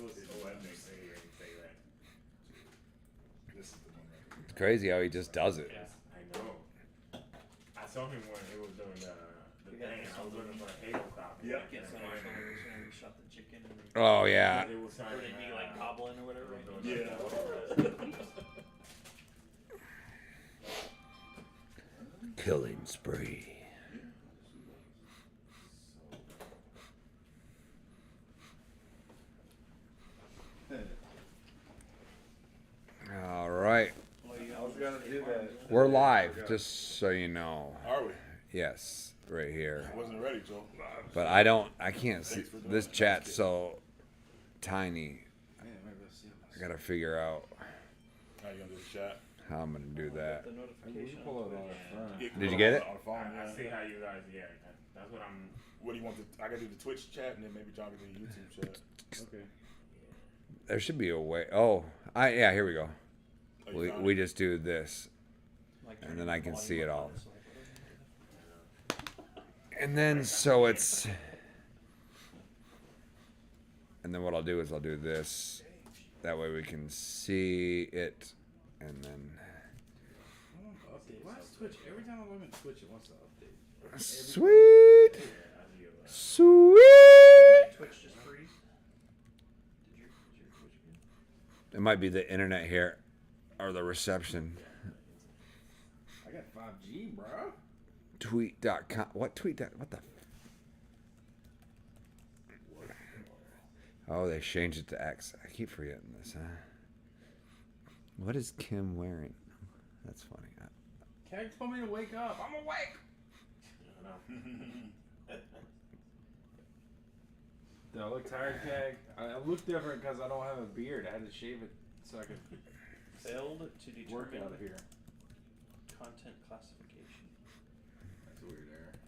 was This is the one right here. It's crazy how he just does it. Yeah, I know. I saw him when he was doing the thing. I was looking for a Halo copy. Yeah. Can't It's find like it. when we shot the chicken. And Oh yeah. They was or signing, they'd be like goblin or whatever. Yeah. Killing spree. All right. I was gonna do that. We're live, just so you know. Are we? Yes, right here. I wasn't ready, Joe. But I can't see. This chat's so tiny. I gotta figure out How you gonna do the chat? how I'm gonna do that. The You notification. can pull it on the front. Did you get it? On the phone, I yeah. see how you guys, yeah. That's what I'm. What do you want to? I gotta do the Twitch chat and then maybe John can do the YouTube chat. Okay. There should be a way. Oh, yeah. Here we go. Oh, you found We it? just do this, Like and then I can volume see it up all. on this, like, And then so it's. And then what I'll do is I'll do this. That way we can see it, and then. Update. Why is Twitch? Every time I log in Twitch, it wants to update. Sweet. Sweet. My Twitch just freeze. Did your Twitch freeze? It might be the internet here, or the reception. I got 5G, bro. Tweet.com. What tweet? What the? Oh, they changed it to X. I keep forgetting this, huh? What is Kim wearing? That's funny. Keg told me to wake up. I'm awake. Do I look tired, Keg? I look different because I don't have a beard. I had to shave it so I could Failed to work determine out of here. content classification. That's a weird error.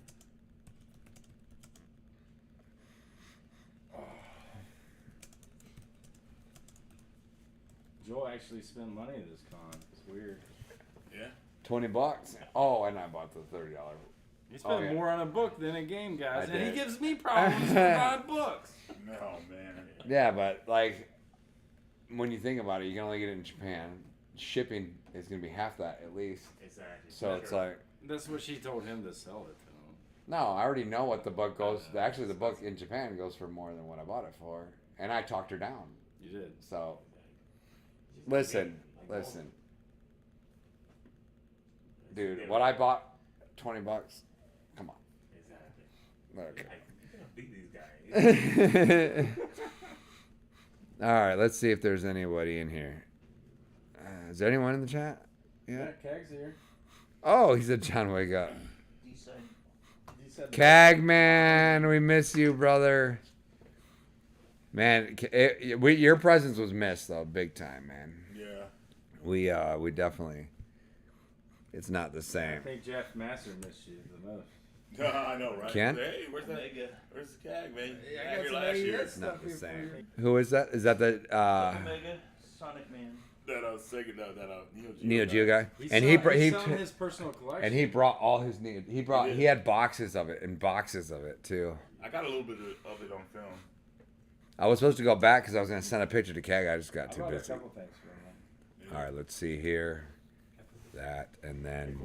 Joel actually spent money at this con. It's weird. Yeah. $20. Oh, and I bought the $30. He spent Oh, yeah. more on a book than a game, guys. I And he did. gives me problems for buying books. No, man. Yeah, but like, when you think about it, you can only get it in Japan. Shipping is gonna be half that at least. Exactly. So it's like, That's what she told him to sell it to him. no, I already know what the book goes. Actually, the book in Japan goes for more than what I bought it for, and I talked her down. You did. So, listen, dude. What I bought, $20. Come on. Exactly. Okay. You're gonna beat these guys. All right. Let's see if there's anybody in here. Is there anyone in the chat? Yeah. Keg's here. Oh, he said, "John, wake up." He said, He said Cagman, we miss you, brother. Man, your presence was missed though, big time, man. Yeah. We definitely. It's not the I same. think Jeff Master missed you the most. I know, right? Ken? Hey, where's that? Omega. Where's the CAG, man? Yeah, I Yeah, got here some last year. AES It's not the stuff here same. for you. Who is that? Is that the Omega, Sonic Man. That Sega, that Neo Geo guy? He's And he's selling his personal collection. and he brought all his Neo. He did. He had boxes of it and boxes of it too. I got a little bit of it on film. I was supposed to go back because I was gonna send a picture to Cag. I just got I too bought a busy. couple things for him. All right, let's see here. That and then.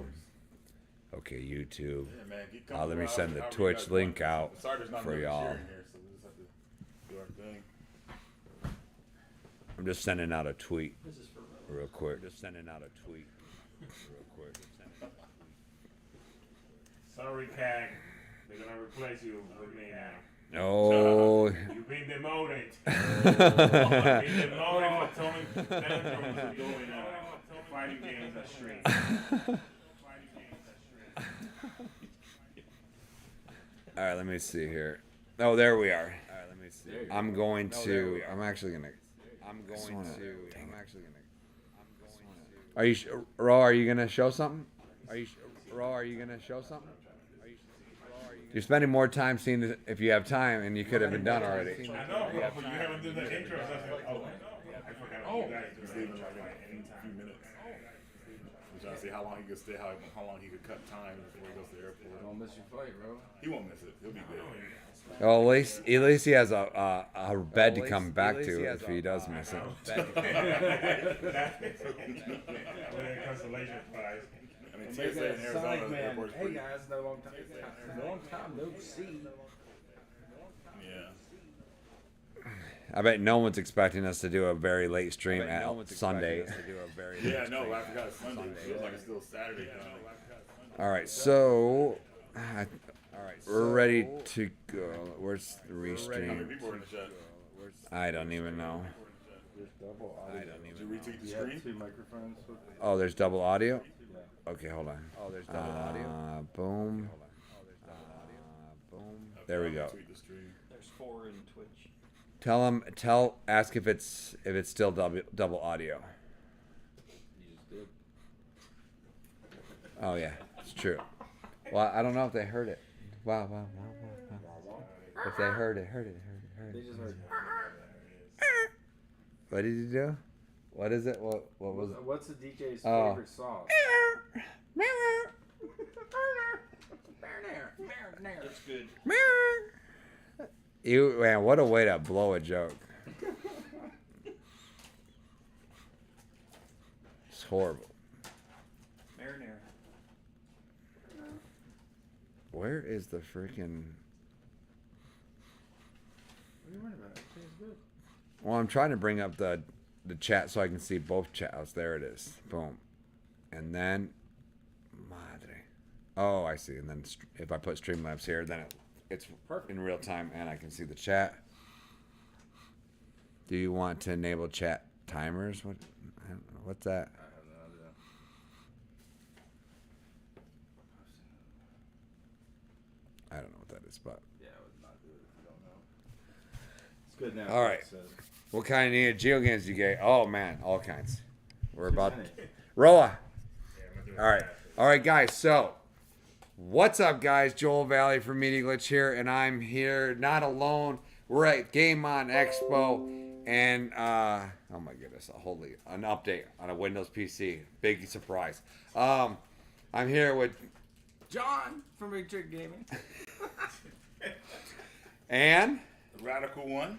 Okay, YouTube. Yeah, man. Keep Let me coming send the however you Twitch guys link want. out Sorry, there's not for enough y'all. sharing here, so we just have to do our thing. I'm just sending out a tweet This is for real quick. Just sending out a tweet real quick. Sorry, Cag. They're gonna replace you with me now. Oh. You've been demoted. You've been demoted for telling them doing fighting games at stream. All right, let me see here. Oh, there we are. All right, let me see. I'm going to. I'm actually gonna. I'm going to. I'm actually gonna. Are you, Ro? Are you gonna show something? Ro? Are you gonna show something? You're spending more time seeing it if you have time, and you could have been done already. I know, bro, but you haven't done the intro. So I forgot. Oh, You guys do just the leave it intro like like in a few anytime. minutes. We're trying to see how long he could stay, how long he could cut time before he goes to the airport. Don't miss your flight, bro. He won't miss it. He'll be good. Well, at least he has a bed to come back to if he does miss it. Consolation prize. I mean, Make TSA that in Arizona, sign, the man. airport's Hey pretty. guys, no long time. Long time no see. Yeah. I bet no one's expecting us to do a very late stream at Sunday. Yeah, no, I forgot it's Sunday. It feels like it's still Saturday. All right, so we're ready to go. Where's the How many restream? people are in the chat? I don't even know. There's double audio. Did you retweet the You have screen? 2 microphones. With Oh, there's double audio. Yeah. Okay, hold on. Oh, there's double audio. Boom. Boom. There we go. Retweet the stream. There's 4 in Twitch. Ask if it's still double audio. You just did. Oh yeah, it's true. Well, I don't know if they heard it. Wow. If they heard it. They just heard. What did you do? What is it? What was it? What's the DJ's Oh. favorite song? It's good. You man, what a way to blow a joke. It's horrible. Marinara. Where is the freaking? What are you worried about? It tastes good. Well, I'm trying to bring up the chat so I can see both chats. There it is. Boom. And then, madre. Oh, I see. And then if I put Streamlabs here, then it's Perfect. in real time and I can see the chat. Do you want to enable chat timers? What's that? I have no idea. I don't know what that is, but Yeah, I would not do it if you don't know. It's good now. All right. So, what kind of needed Geo games you get? Oh man, all kinds. We're about many. Roa. All right, guys. So, what's up, guys? Joel Valley from Media Glitch here, and I'm here not alone. We're at Game On Expo, and oh my goodness, an update on a Windows PC. Big surprise. I'm here with John from Big Trick Gaming. Ann, The radical one.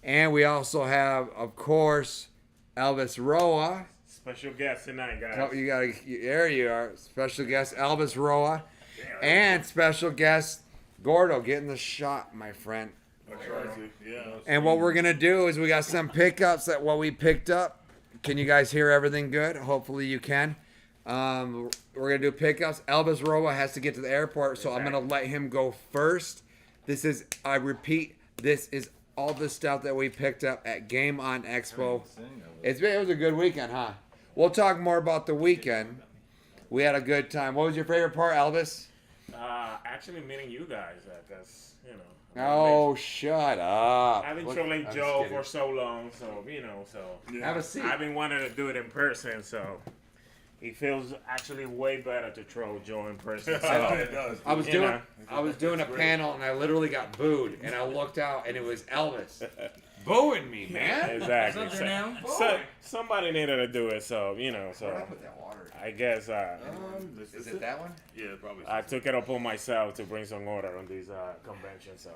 and we also have, of course, Elvis Roa. Special guest tonight, guys. Oh, there you are. Special guest Elvis Roa, and special guest Gordo getting the shot, my friend. I tried to. Yeah. And what we're gonna do is we got some pickups that what we picked up. Can you guys hear everything good? Hopefully you can. We're gonna do pickups. Elvis Roa has to get to the airport, so I'm gonna let him go first. This is, I repeat, this is all the stuff that we picked up at Game On Expo. It was a good weekend, huh? We'll talk more about the weekend. We had a good time. What was your favorite part, Elvis? Actually meeting you guys, because, you know. Oh, shut up. I've been Look, trolling I'm Joe just for so long, so, you know, so. Yeah. Have a seat. I've been wanting to do it in person, so. It feels actually way better to troll Joe in person. It So. does. I was You doing know. a panel and I literally got booed and I looked out and it was Elvis booing me, man. Exactly. Is that there now? So, somebody needed to do it, so, you know, so. that water? I guess Is it that one? Yeah, probably. I took it upon myself to bring some order on these conventions.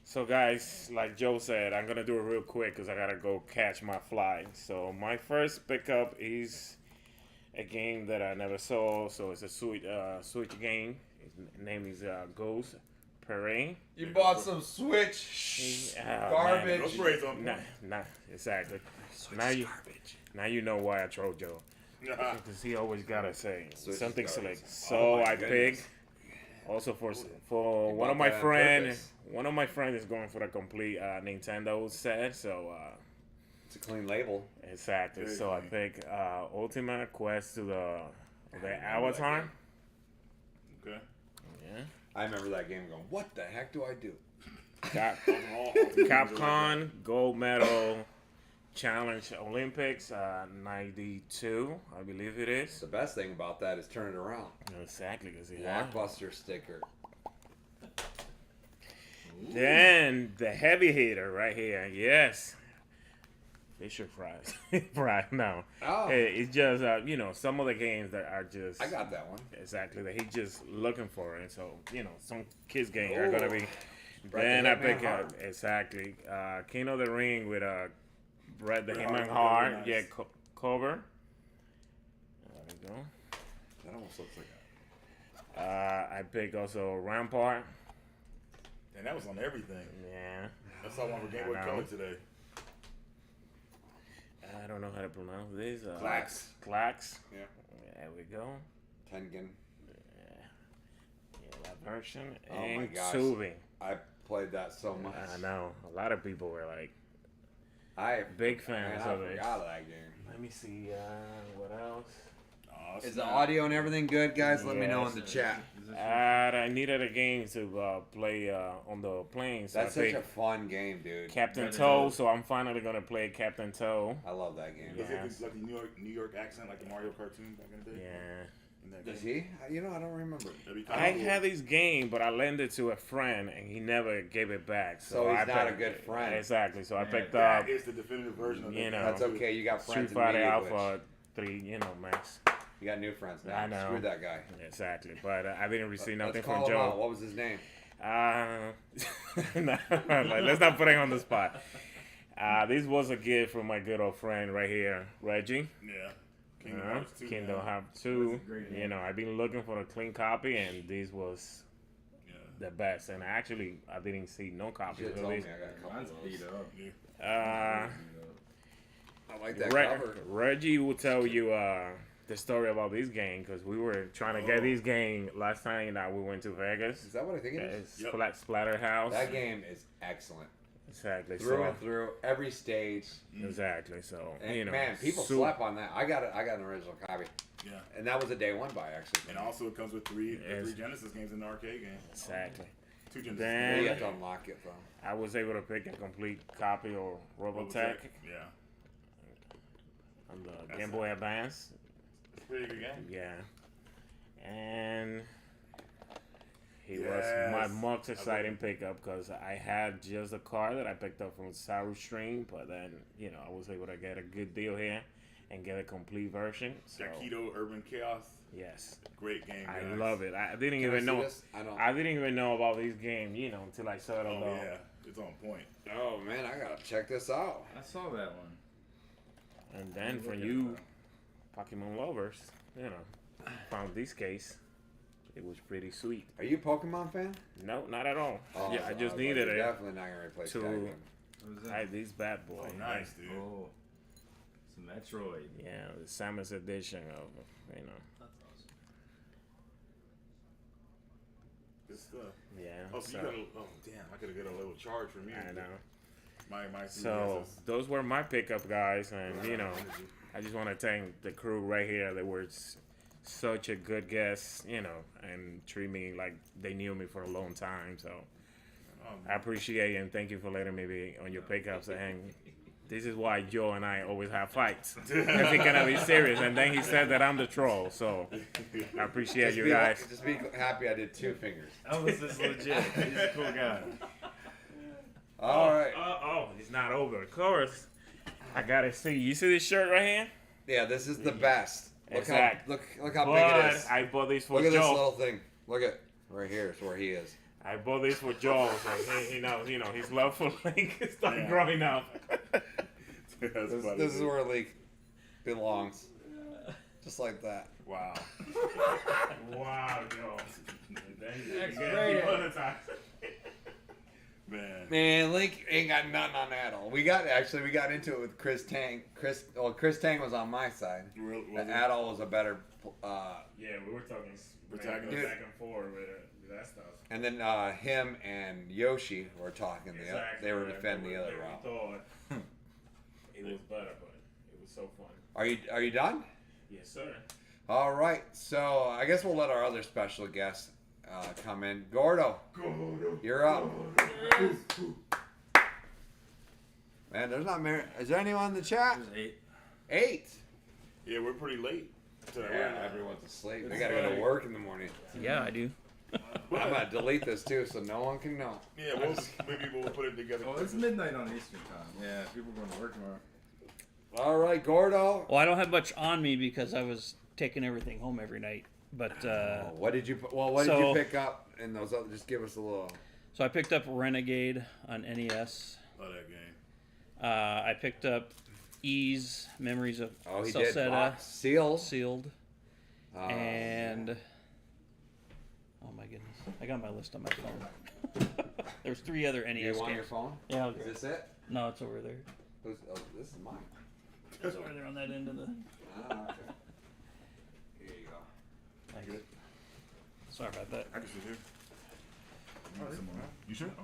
So guys, like Joe said, I'm gonna do it real quick because I gotta go catch my flight. So my first pickup is a game that I never saw. So it's a Switch game. Its name is Ghost Parade. You bought some Switch garbage. Those braids on Nah, exactly. Now you know why I trolled Joe. Because he always gotta say something garbage. select. So my I goodness. picked also for one bought of my that on friends. purpose. One of my friends is going for the complete Nintendo set. So It's a clean label. exactly. Very So I clean. picked Ultimate Quest to the Avatar. Okay. Yeah. I remember that game going, what the heck do I do? Capcom Gold Medal Challenge Olympics 92, I believe it is. The best thing about that is turn it around. Exactly, because Blockbuster sticker. Then the heavy hitter right here, yes. Fisher fries. Right now. Oh. It's just, some of the games that are just. I got that one. Exactly. That he's just looking for. And so, some kids' games are going to be. Brett Then the I Hitman pick Hart. up. Exactly. King of the Ring with Brett the Bret Hitman Hart, Hart. nice. Yeah, cover. There we go. That almost looks like I pick also Rampart. And that was on everything. Yeah. I saw one for Game Boy I know. Color today. I don't know how to pronounce this. Clax. Clax. Yeah. There we go. Tengen. Yeah, that version. Oh my And gosh. Tubing. I played that so much. I know. A lot of people were like I big fans man, I of it. forgot of that game. Let me see what else. Oh, Is the audio and everything good, guys? Let me know in the Yes. chat. I needed a game to play on the plane. So That's I such a picked fun game, dude. Captain Better Toe. know. So I'm finally gonna play Captain Toe. I love that game. Does Yeah. it like the New York accent, like the Mario cartoon back in the day? Yeah. In that Does game? he? You know, I don't remember. That'd be I kinda cool. had this game, but I lent it to a friend, and he never gave it back. So, So he's I not a picked- good friend. Exactly. So I Yeah, picked That up is the definitive version of You that. know. That's okay. You got Street friends in Fighter Media Alpha 3. Max. Glitch. You got new friends now. I know. Screw that guy. Exactly. But I didn't receive nothing Let's from call him out. Joe. What was his name? No, let's not put him on the spot. This was a gift from my good old friend right here, Reggie. Yeah. Kingdom Hearts 2. Kingdom man. Hearts 2. That's a great game. I've been looking for a clean copy, and this was Yeah. the best. And actually, I didn't see no You copies should have of told me. this. I got a couple Mine's of beat those. up. Yeah. I like that cover. Reggie will tell you the story about this game because we were trying to get this game last time that we went to Vegas. Is that what I think it is? It's Yep. Splatterhouse. That game is excellent. Exactly. Through so, and through, every stage. Exactly. So, And man, people super- slept on that. I got an original copy. Yeah. And that was a day one buy, actually. And also it comes with three Yes. Genesis games in the arcade game. Exactly. 2 Genesis Then- You games. have to unlock it, though. I was able to pick a complete copy of Robotech Yeah. on the That's Game it. Boy Advance. It's a pretty good game. Yeah. And he was Yes. my most exciting pickup because I had just a car that I picked up from Sour Stream, but then, I was able to get a good deal here and get a complete version. So, Yakido Urban Chaos. yes. Great game. I guys. love it. I didn't Can I even see know. this? I don't. I didn't even know about this game, until I saw it on Oh, the. yeah. It's on point. Oh, man, I got to check this out. I saw that one. And then Look for at you that. Pokemon lovers, found this case. It was pretty sweet. Are you a Pokemon fan? No, not at all. Oh, Yeah, I just was like, needed you're it. Definitely not going to replace to- Skyrim. What was I that? this bad boy. Oh, nice, dude. Oh, it's a Metroid. Yeah, the Samus edition of That's awesome. Good stuff. yeah. Oh, so you got a, oh, damn. I could have got a little charge from you. I know. My So 3DSs. those were my pickup guys, and Energy. I just want to thank the crew right here. They were such a good guest, and treat me like they knew me for a long time. So Oh, I appreciate it and thank you for letting me be on your pickups. And this is why Joe and I always have fights. If he gonna be serious, and then he said that I'm the troll. So I appreciate you guys. Just be happy I did 2 fingers. Elvis is legit. He's a cool guy. All right. It's not over. Of course, I gotta see. You see this shirt right here? Yeah, this is the best. Look Exact. how look how big But it is. I bought this for Look at this Joe. little thing. Look at right here is where he is. I bought this for Joe, so he knows, his love for Link started Yeah. growing up. That's funny, This is dude. where Leak belongs. Just like that. Wow. Wow, Joe. X-rated. Man. Man, Link ain't got nothing on Adol. We got into it with Chris Tang. Chris Tang was on my side. Real, The Adol was a better. Yeah, we were talking Protagonist. back and forth with that stuff. And then him and Yoshi were talking. They were defending the other route. Thought it was better, but it was so fun. Are you done? Yes, sir. All right. So I guess we'll let our other special guest come in. Gordo, you're up. Man, there's not many. Is there anyone in the chat? There's 8. 8. Yeah, we're pretty late. Yeah, everyone's asleep. They gotta go to work in the morning. Yeah, I do. I'm gonna delete this too, so no one can know. Yeah, maybe we'll put it together. Oh, it's midnight on Eastern time. Yeah, people are going to work tomorrow. All right, Gordo. Well, I don't have much on me because I was taking everything home every night. But What did you? Well, what did you pick up in those? Other, just give us a little. so I picked up Renegade on NES. Love that game. I picked up Ease Memories of Oh, he did. Salsetta Box seals. sealed, Oh, and oh my goodness, I got my list on my phone. There's 3 other NES You want games. your phone? Yeah, I'll Is grab this it? no, it's over there. Oh, this is mine. It's over there on that end of the. Ah, okay. Here you go. Thanks. Sorry about that. I can sit here. You sure? Okay.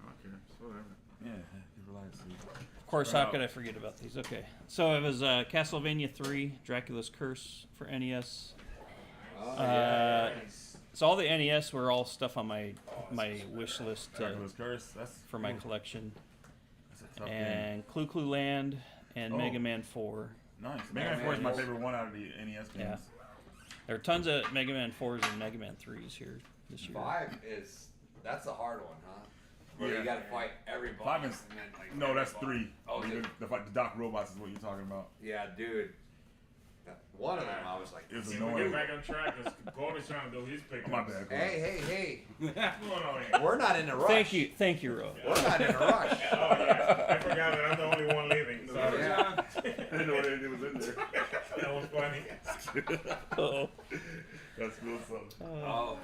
I don't care. It's whatever. Yeah, you relax. Of course, how could I forget about these? Okay, so it was Castlevania 3, Dracula's Curse for NES. Oh, So all the NES were all stuff on my wish list Dracula's Curse. That's for my collection, That's a tough game. and Clue Clue Land and Oh. Mega Man 4. Nice. Mega Man 4 is my favorite one out of the NES games. Yeah. There are tons of Mega Man 4s and Mega Man 3s here this year. 5 is that's a hard one, huh? Where Yeah. you got to fight every boss. 5 is and then, like, no, every that's boss. 3. Oh, is it? The Doc Robots is what you're talking about. Yeah, dude. One of them, I was like, It was See, we annoying. get back on track because Gordon's trying to do his pickups. My bad. hey, What's going on here? we're not in a rush. Thank you, Ro. We're not in a rush. Oh, yeah. I forgot that I'm the only one leaving. Sorry. Yeah. I didn't know what it was in there. That was funny. Uh-oh. That's cool stuff. Oh.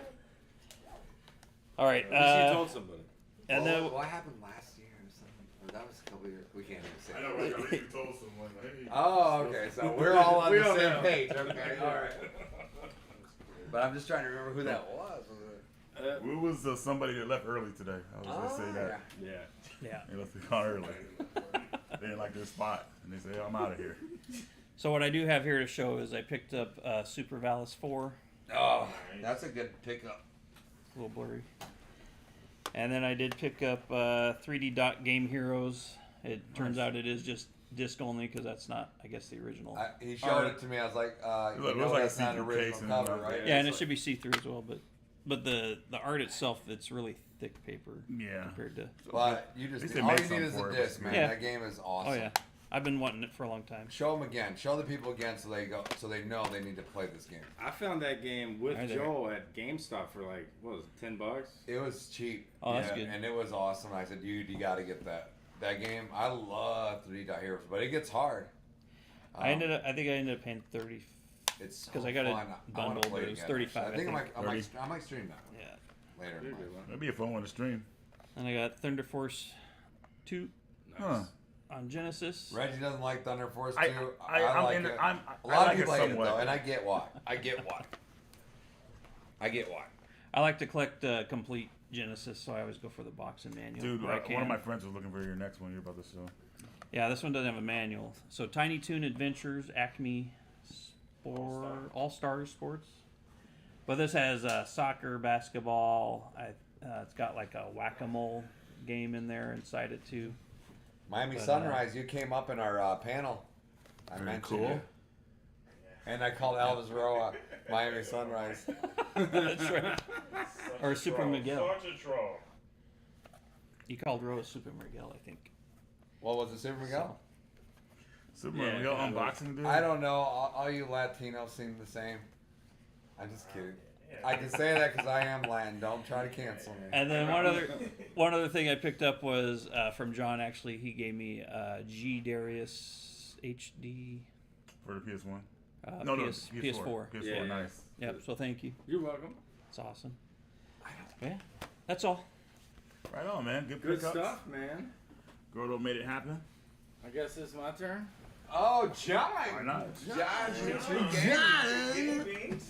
All right, At least you told somebody. and then what happened last year or something? Or that was a couple years. We can't even say. I know, right? I think you told someone. Like, hey. Oh, okay. So we're all on We the all same know. page. Okay, all right. But I'm just trying to remember who that was. We was somebody that left early today. I was gonna say that. Yeah. yeah. They left the car early. They didn't like their spot, and they said, hey, "I'm out of here." So what I do have here to show is I picked up Super Valis 4. Oh, that's a good pickup. A little blurry. And then I did pick up 3D Dot Game Heroes. It turns out it is just disc only because that's not, I guess, the original. He showed it to me. I was like, It you looks know like a that's not an see-through original case and cover, all that. right? yeah, and it should be see-through as well, but the art itself, it's really thick paper Yeah. compared to. But you just At least they all made you need something is for a it. disc, man. Yeah. That game is awesome. Oh yeah, I've been wanting it for a long time. Show them again. Show the people again so they know they need to play this game. I found that game with Right there. Joel at GameStop for like, what was it, $10? It was cheap. Oh, that's good. And it was awesome. I said, dude, you got to get that game. I love 3D Dot Heroes, but it gets hard. I think I ended up paying 30. It's so 'cause I got it fun. I wanna bundled, play but it was again, 35, actually. I think I I might stream that one Yeah, later. in life. That'd be a fun one to stream. and I got Thunder Force 2 Huh. on Genesis. Reggie doesn't like Thunder Force 2. I'm like in it. it. I'm, A I lot like of people it hate it somewhat. though, and I get why. I get why. I like to collect complete Genesis, so I always go for the box and manual. Dude, where I one can. of my friends was looking for your next one. You're about to show. Yeah, this one doesn't have a manual. So Tiny Toon Adventures, Acme All Stars Sports. But this has soccer, basketball. It's got like a whack-a-mole game in there inside it too. Miami But, Sunrise, you came up in our panel. I Very mentioned cool. you. And I called Elvis Roa Miami Sunrise. That's right. Or Such a Super troll. Miguel. Such a troll. You called Rose Super Miguel, I think. What was it, Super Miguel? Superman, Yeah, we got yeah, unboxing, dude. I don't know. All you Latinos seem the same. I'm just kidding. I can say that because I am Latin. Don't try to cancel me. And then one other thing I picked up was from John. Actually, he gave me G Darius HD For the PS1. PS4. PS4. Yeah. Nice. Yep. So thank you. You're welcome. It's awesome. Yeah. That's all. Right on, man. Good Good pickups. stuff, man. Gordo made it happen. I guess it's my turn. Oh, John! Why not?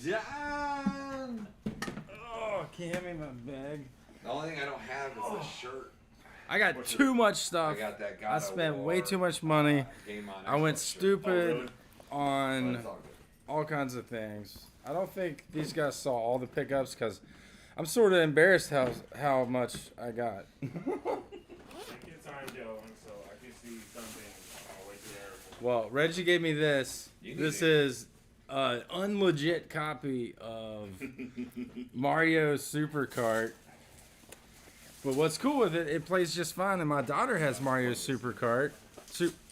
John! Oh, can you hand me my bag? The only thing I don't have is the shirt. I got too much I stuff. got that God I of spent way War too much money. Game on I went Xbox shirt. stupid But on it's all good. all kinds of things. I don't think these guys saw all the pickups because I'm sort of embarrassed how much I got. Take your time, Joe, and so I can see something on the way to the airport. Well, Reggie gave me this. You This need it. is an unlegit copy of Mario Super Kart. But what's cool with it, it plays just fine. And my daughter has Mario Super Kart.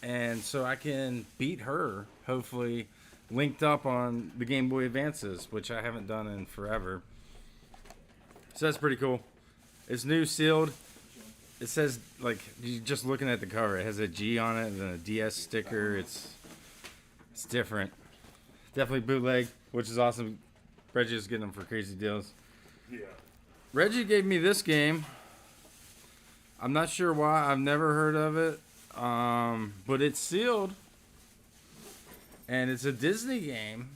And so I can beat her, hopefully, linked up on the Game Boy Advances, which I haven't done in forever. So that's pretty cool. It's new, sealed. It says, like, you just looking at the cover, it has a G on it and a DS sticker. It's different. Definitely bootleg, which is awesome. Reggie's getting them for crazy deals. Yeah. Reggie gave me this game. I'm not sure why. I've never heard of it. But it's sealed. And it's a Disney game.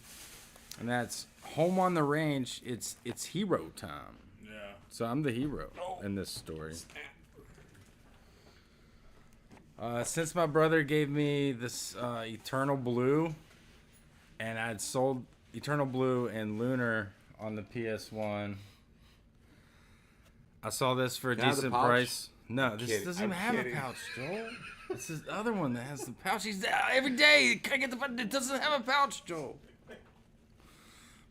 And that's Home on the Range. It's hero time. Yeah. So I'm the hero in this story. Since my brother gave me this Eternal Blue, and I'd sold Eternal Blue and Lunar on the PS1, I saw this for a Can I have the decent pouch? price. No, this kidding. doesn't I'm even have kidding. a pouch, Joel. It's the other one that has the pouch. He's every day. Can I get the pouch? It doesn't have a pouch, Joel.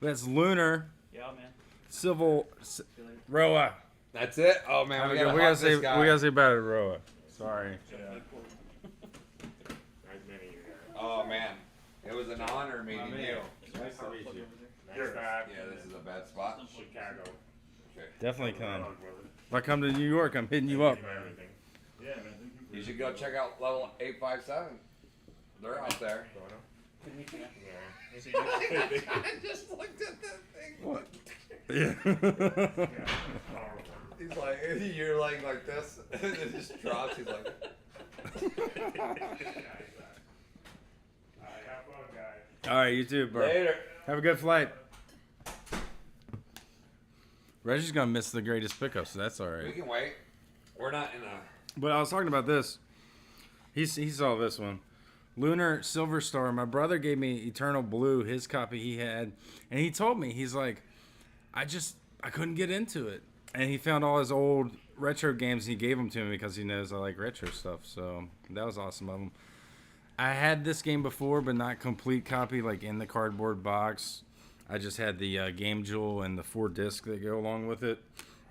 That's Lunar, Yeah, man. Civil, Roa. That's it. Oh man, we gotta say this guy. we gotta say about it, Roa. Sorry. Nice meeting you guys. Oh man, it was an honor meeting you. Nice to meet you. Next time, Yeah, this is a bad spot. Chicago. Okay. Definitely come. Brother. If I come to New York, I'm hitting you up. Thank you for everything. Yeah, man. Thank you for You should go check out level 857. They're out there. Going on? Yeah. I just looked at that thing. What? Yeah. He's like, you're like this, and it just drops. He's like, Alright, have fun, guys. All right, you too, bro. later. Have a good flight. Reggie's gonna miss the greatest pickup, so that's all We right. can wait. We're not in a. But I was talking about this. He saw this one. Lunar Silver Star. My brother gave me Eternal Blue, his copy he had, and he told me, he's like, I couldn't get into it, and he found all his old retro games and he gave them to me because he knows I like retro stuff. So that was awesome of him. I had this game before, but not complete copy, like in the cardboard box. I just had the Game Jewel and the 4 discs that go along with it,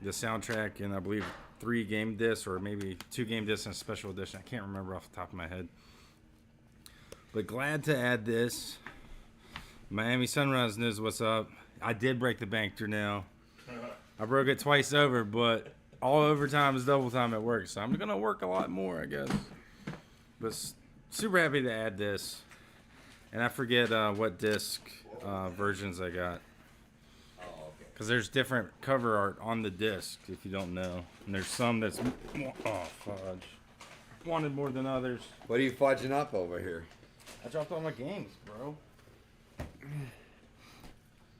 the soundtrack, and I believe 3 game discs or maybe 2 game discs and a special edition. I can't remember off the top of my head. But glad to add this. Miami Sunrise knows what's up. I did break the bank through now. I broke it twice over, but all overtime is double time at work, so I'm gonna work a lot more, I guess. But super happy to add this. And I forget what disc versions I got. Because there's different cover art on the disc, if you don't know. And there's some that's more, oh, fudge. Wanted more than others. What are you fudging up over here? I dropped all my games, bro.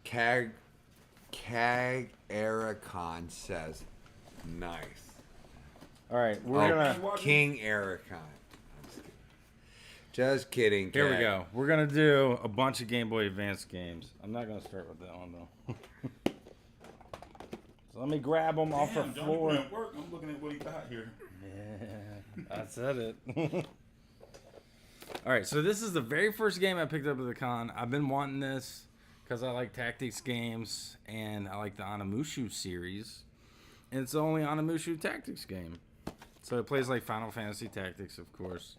Cag Ericon says, nice. All right, we're gonna. King Ericon. Just kidding. Here we Cag. go. We're gonna do a bunch of Game Boy Advance games. I'm not gonna start with that one though. So let me grab them off the Damn, Johnny floor. put in work. I'm looking at what he got here. Yeah, I said it. All right, so this is the very first game I picked up at the con. I've been wanting this because I like tactics games and I like the Onimusha series. And it's the only Onimusha tactics game. So it plays like Final Fantasy Tactics, of course.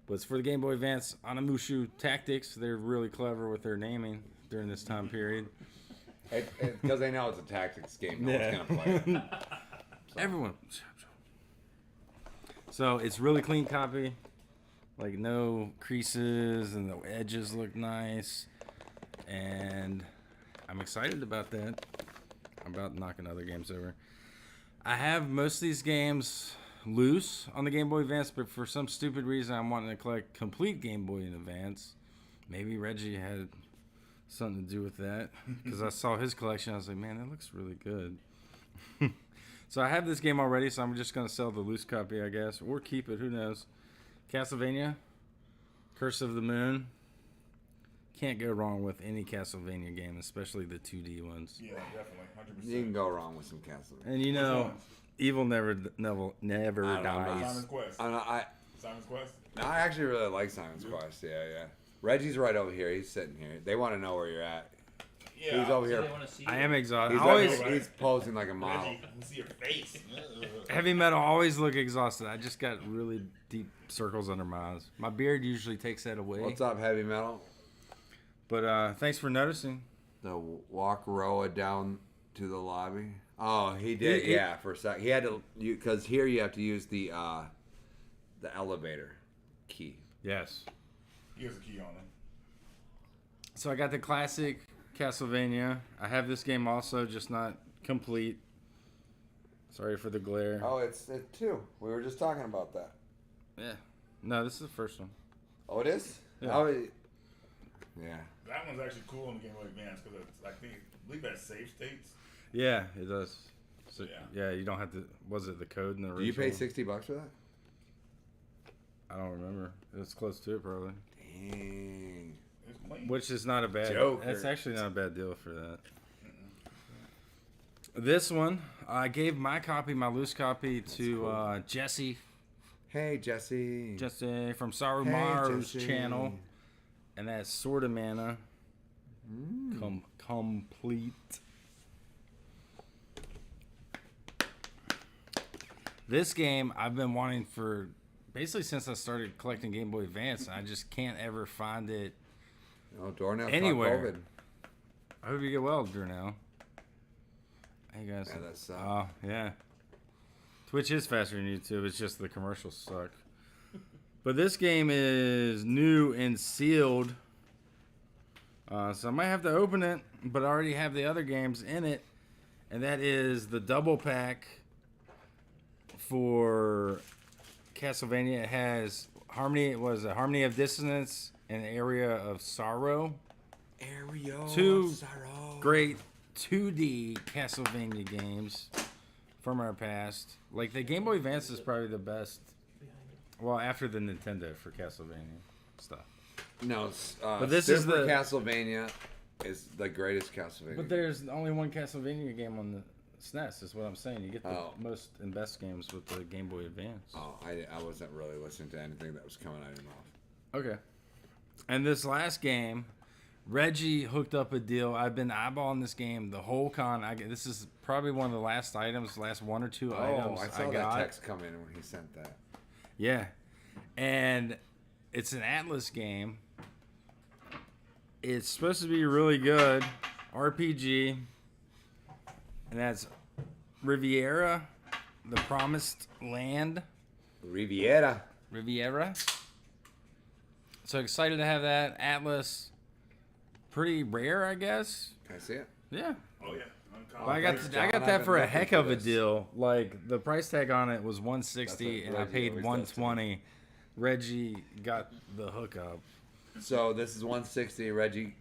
But it's for the Game Boy Advance Onimusha Tactics. They're really clever with their naming during this time period. Because they know it's a tactics game. No one's gonna play it. Everyone. So it's really clean copy. Like no creases and the edges look nice. And I'm excited about that. I'm about knocking other games over. I have most of these games loose on the Game Boy Advance, but for some stupid reason I'm wanting to collect complete Game Boy in Advance. Maybe Reggie had something to do with that. Because I saw his collection, I was like, man, that looks really good. So I have this game already, so I'm just going to sell the loose copy, I guess. Or keep it, who knows. Castlevania, Curse of the Moon. Can't go wrong with any Castlevania game, especially the 2D ones. Yeah, definitely. 100%. You can go wrong with some Castle. And you know, evil never I don't know. dies. Simon's Quest. Simon's Quest. I actually really like Simon's Quest. Yeah, yeah. Reggie's right over here. He's sitting here. They want to know where you're at. Yeah. He's over So here. they want to see I it? am exhausted. He's, Always he's posing like a model. Reggie, let me see your face. heavy metal. Always look exhausted. I just got really deep circles under my eyes. My beard usually takes that away. What's up, heavy metal? But thanks for noticing. The walk Roa down to the lobby. Oh, he did. He- Yeah, for a sec. He had to, because here you have to use the elevator key. Yes. Here's a key on him. So I got the classic Castlevania. I have this game also, just not complete. Sorry for the glare. Oh, it's 2. We were just talking about that. Yeah. No, this is the first one. Oh, it is? Yeah. Oh, yeah. That one's actually cool on the Game Boy Advance because I believe that save states. Yeah, it does. So, Yeah. yeah, you don't have to. Was it the code in the original? Do you pay $60 for that? I don't remember. It was close to it, probably. Dang. It's clean. Which is not a bad. Joker. That's actually not a bad deal for that. This one, I gave my copy, my loose copy, to cool. Jesse. Hey, Jesse. Jesse from Saru Hey, Maru's Jesse. channel, and that's Sword of Mana. Mm. Complete. This game I've been wanting for basically since I started collecting Game Boy Advance. I just can't ever find it Oh, Dornell. fuck anywhere. COVID. I hope you get well, Drew. Now. Hey guys. Yeah, that sucks. Oh yeah. Twitch is faster than YouTube. It's just the commercials suck. But this game is new and sealed. So I might have to open it, but I already have the other games in it. And that is the double pack for Castlevania. It has Harmony of Dissonance and Area of Sorrow. Aereo Two of Sorrow. Great 2D Castlevania games from our past. Like the Game Boy Advance is probably the best. Well, after the Nintendo for Castlevania stuff. No, But this Super is the- Castlevania is the greatest Castlevania. But there's only one Castlevania game on the SNES, is what I'm saying. You get the Oh. most and best games with the Game Boy Advance. Oh, I wasn't really listening to anything that was coming out of your mouth. Okay. And this last game, Reggie hooked up a deal. I've been eyeballing this game the whole con. This is probably one of the last items, last 1 or 2 items I saw that got. text come in when he sent that. Yeah. And it's an Atlas game. It's supposed to be really good. RPG. And that's Riviera, the Promised Land. Riviera. Riviera. So excited to have that. Atlas. Pretty rare, I guess. Can I see it? Yeah. Oh yeah. Well, I got thanks, I John. got I've that been for a looking heck for of a this. deal. Like the price tag on it was 160 That's and what I Reggie paid always does 120. Reggie got the hookup. So this is 160. Reggie.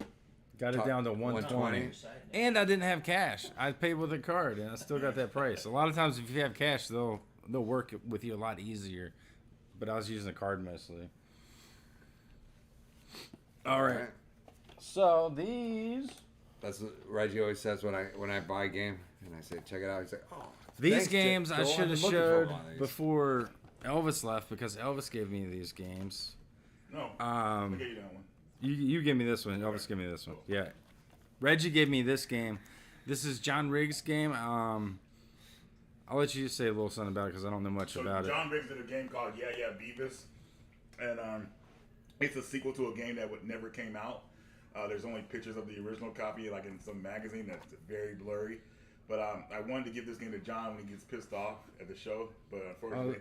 Got it down to 120. And I didn't have cash. I paid with a card and I still got that price. A lot of times if you have cash, they'll work with you a lot easier. But I was using a card mostly. All right. So these That's what Reggie always says when I buy a game and I say check it out. He's like, oh. These thanks, games Joe. I I've should been have looking for showed one of these. before Elvis left because Elvis gave me these games. No. I Um, gave you that one. you give me this one. Elvis gave me this one. Yeah. Reggie gave me this game. This is John Riggs' game. I'll let you say a little something about it because I don't know much So about it. John Riggs did a game called Yeah Yeah Beavis, and it's a sequel to a game that never came out. There's only pictures of the original copy, like in some magazine that's very blurry. But I wanted to give this game to John when he gets pissed off at the show, but unfortunately,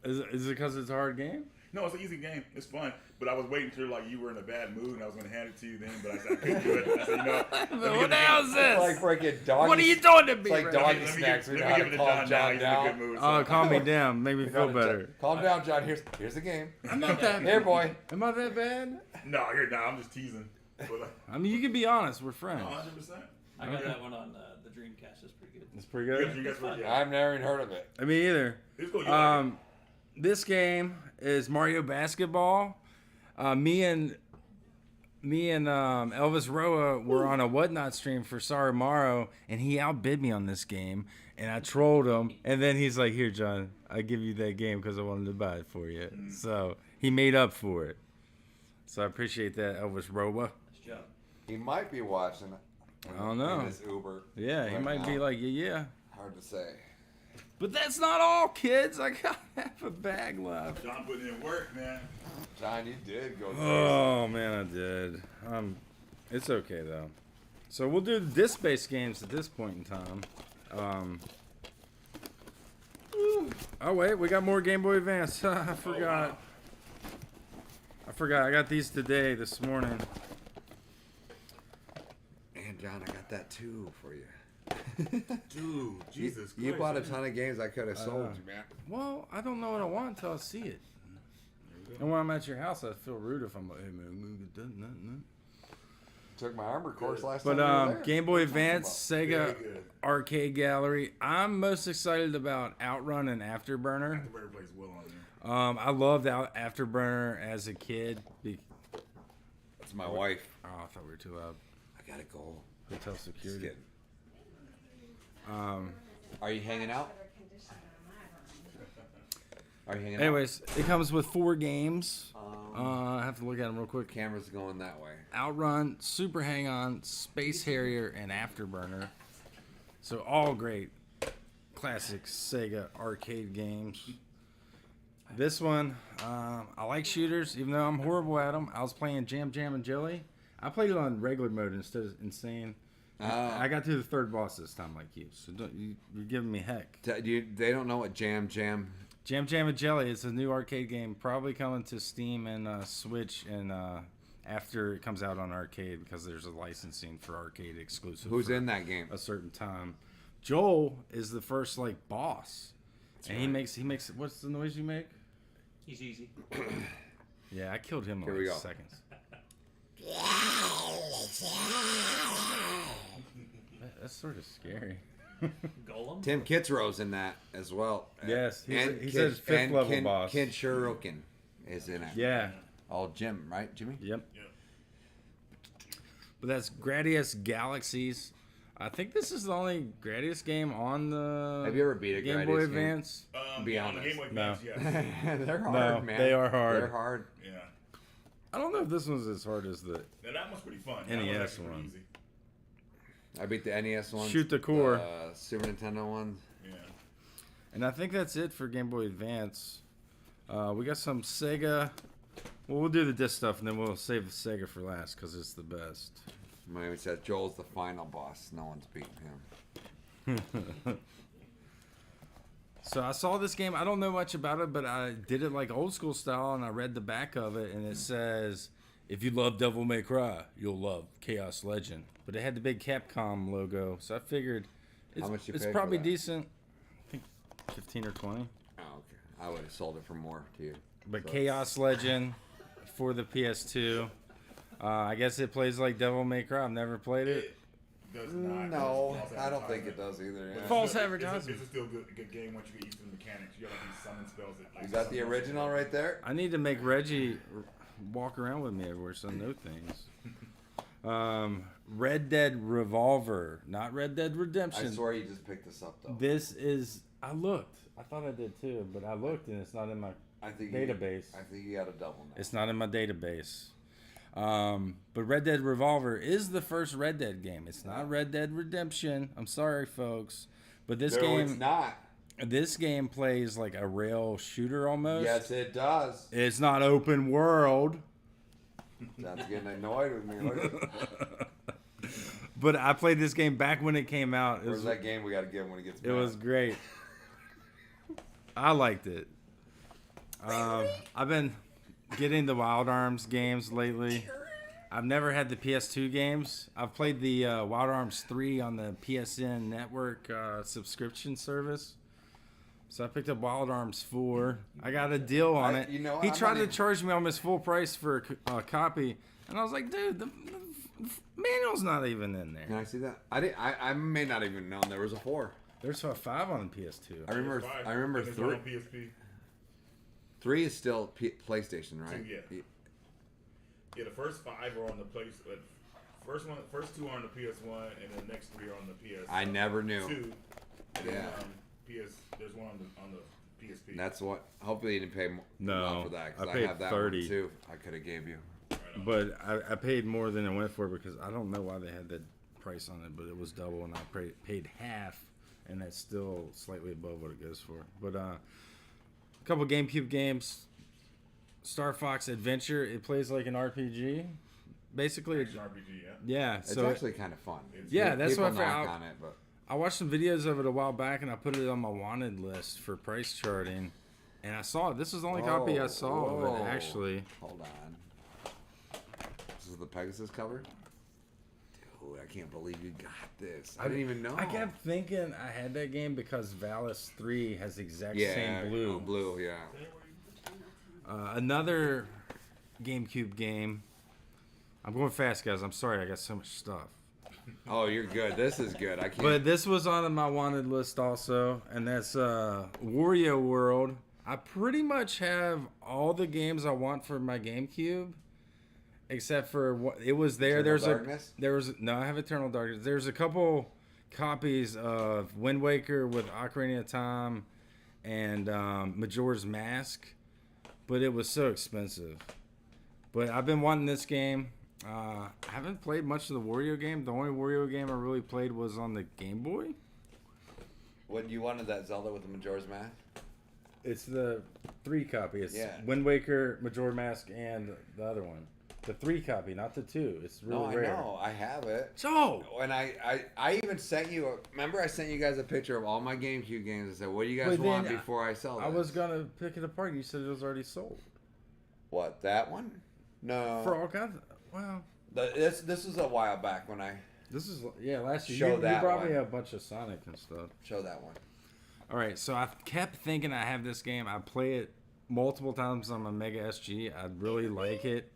Is it because it's a hard game? No, it's an easy game. It's fun. But I was waiting till like you were in a bad mood and I was going to hand it to you then, but I said I couldn't do it. I said, you know, let me What give the hell is this? It's like freaking doggy. What are you doing to me? It's like Reggie? doggy let me snacks. give, We let know me how give to it to calm John now. John He's in a good down. mood. Oh, So. calm me down. Make me We feel know how to better. calm down, John. Here's the game. I'm not that. Here, boy. Am I that bad? No, you're not. I'm just teasing. But, I mean, you can be honest. We're friends. 100%. I got that one on the Dreamcast. It's pretty good. It's pretty You good. guys were, yeah. I've never even heard of it. I mean, either. It's cool. You like it. This game is Mario Basketball. Me and Elvis Roa were on a Whatnot stream for Sarumaru, and he outbid me on this game, and I trolled him, and then he's like, "Here, John, I give you that game because I wanted to buy it for you." So he made up for it. So I appreciate that, Elvis Roa. Nice job. He might be watching. I don't know. In this Uber. Yeah, he right might now. be like, yeah. Hard to say. But that's not all, kids. I got half a bag left. John putting in work, man. John, you did go crazy. Oh man, I did. It's okay though. So we'll do the disc-based games at this point in time. Oh wait, we got more Game Boy Advance. I forgot. wow. I forgot. I got these today, this morning. And John, I got that too for you. Dude, Jesus You Christ. bought a ton of games I could have sold you, man. Well, I don't know what I want until I see it. And when I'm at your house, I feel rude if I'm like, hey man, I'm gonna get that, nothing. Took my armor course last But time. we were there. Game Boy Advance, Sega Very good. Arcade Gallery. I'm most excited about Outrun and Afterburner. The plays well on there. I loved Afterburner as a kid. That's my wife. Oh, I thought we were too loud. I gotta go. Hotel Just security. kidding. Are you hanging out? Are you hanging out? Anyways, it comes with 4 games. I have to look at them real quick. Camera's going that way. Outrun, Super Hang-On, Space Harrier, and Afterburner. So all great classic Sega arcade games. This one, I like shooters, even though I'm horrible at them. I was playing Jam Jam and Jelly. I played it on regular mode instead of insane. I got to the 3rd boss this time, like you. So you're giving me heck. They don't know what Jam Jam. Jam Jam and Jelly is a new arcade game, probably coming to Steam and Switch, and after it comes out on arcade, because there's a licensing for arcade exclusive. Who's for in that game? a certain time. Joel is the first boss, and he makes what's the noise you make? He's easy. Yeah, I killed him in Here we go. seconds. That's sort of scary. Golem. Tim Kitzrow's in that as well. Yes, and he's a 5th level boss. Kid Shuriken is in it. Yeah. Oh, Jim, right, Jimmy? Yep. Yeah. But that's Gradius Galaxies. I think this is the only Gradius game on the Have you ever beat a Game Gradius Boy game? Advance. Be on the honest. Game Boy No. Advance, yes. They're hard, No, man. they are hard. They're hard. Yeah. I don't know if this one's as hard as the Now, that one's pretty fun. NES That actually pretty one. easy. I beat the NES one. Shoot the core. Super Nintendo one. Yeah. And I think that's it for Game Boy Advance. We got some Sega. Well, we'll do the disc stuff, and then we'll save the Sega for last because it's the best. My name says Joel's the final boss. No one's beating him. So I saw this game. I don't know much about it, but I did it like old school style, and I read the back of it, and it says, if you love Devil May Cry, you'll love Chaos Legend. But it had the big Capcom logo, so I figured it's, much you it's paid for probably that? decent. I think 15 or 20. Oh, okay. I would have sold it for more to you. But So- Chaos Legend for the PS2. I guess it plays like Devil May Cry. I've never played it. It does not. No, It's false I don't think it advertisement. does either. But Yeah. False it's advertisement. It's still a good game once you get used to the mechanics. You got like these summon spells that. Is that the original right there? I need to make Reggie walk around with me everywhere so I know things. Red Dead Revolver, not Red Dead I Redemption. swear you just picked this up though. This is. I looked. I thought I did too, but I looked and it's not in my I think database. I think you got a double now. It's not in my database. But Red Dead Revolver is the first Red Dead game. It's not Red Dead Redemption. I'm sorry, folks, but this no, game. it's not. This game plays like a rail shooter almost. Yes, it does. It's not open world. That's getting annoyed with me. Look. But I played this game back when it came out. Where's that game we got to give him when he gets back? It was great. I liked it. I've been getting the Wild Arms games lately. I've never had the PS2 games. I've played the Wild Arms 3 on the PSN network subscription service. So I picked up Wild Arms 4. I got a deal on it. You know, He I'm tried not to even- charge me almost full price for a copy. And I was like, dude, the manual's not even in Can there. I see that? I may not even known there was a 4. There's a 5 on the PS2. I remember. Five. I remember And there's one 3. on PSP. 3 is still PlayStation, right? Yeah. Yeah, the first 5 are on the place. First 2 are on the PS1, and the next 3 are on the PS. I never knew. 2. And Yeah. then, there's one on the PSP. That's what. Hopefully you didn't pay more No, for that. I 'Cause paid have that 30. one too. I could have gave you. But I paid more than it went for because I don't know why they had that price on it, but it was double, and I paid half, and that's still slightly above what it goes for. But a couple GameCube games. Star Fox Adventure. It plays like an RPG. Basically, Action RPG, yeah. yeah. It's So actually kind of fun. yeah, that's People what I knock found. on it, but I watched some videos of it a while back, and I put it on my wanted list for price charting. And I saw it. This is the only copy I saw of Whoa. it, actually. Hold on. This is the Pegasus cover? Dude, I can't believe you got this. I didn't even know. I kept thinking I had that game because Valis 3 has the exact yeah, same blue. Blue, yeah. Another GameCube game. I'm going fast, guys. I'm sorry. I got so much stuff. Oh, you're good. This is good. I can't. But this was on my wanted list also, and that's Wario World. I pretty much have all the games I want for my GameCube, except for what it was there. Eternal I have Eternal Darkness. There's a couple copies of Wind Waker with Ocarina of Time and Majora's Mask, but it was so expensive. But I've been wanting this game. I haven't played much of the Wario game. The only Wario game I really played was on the Game Boy. When you wanted that Zelda with the Majora's Mask? It's the 3 copy. It's Yeah. Wind Waker, Majora's Mask, and the other one. The 3 copy, not the 2. It's really rare. I know. I have it. So, And I even sent you remember I sent you guys a picture of all my GameCube games and said, what do you guys But want then before I sell this? I was going to pick it apart. You said it was already sold. What, that one? No. For all kinds of... Well, This was a while back when I this is... Yeah, last year. Show You that brought me one. a bunch of Sonic and stuff. show that one. All right, so I kept thinking I have this game. I play it multiple times on my Mega SG. I really like it.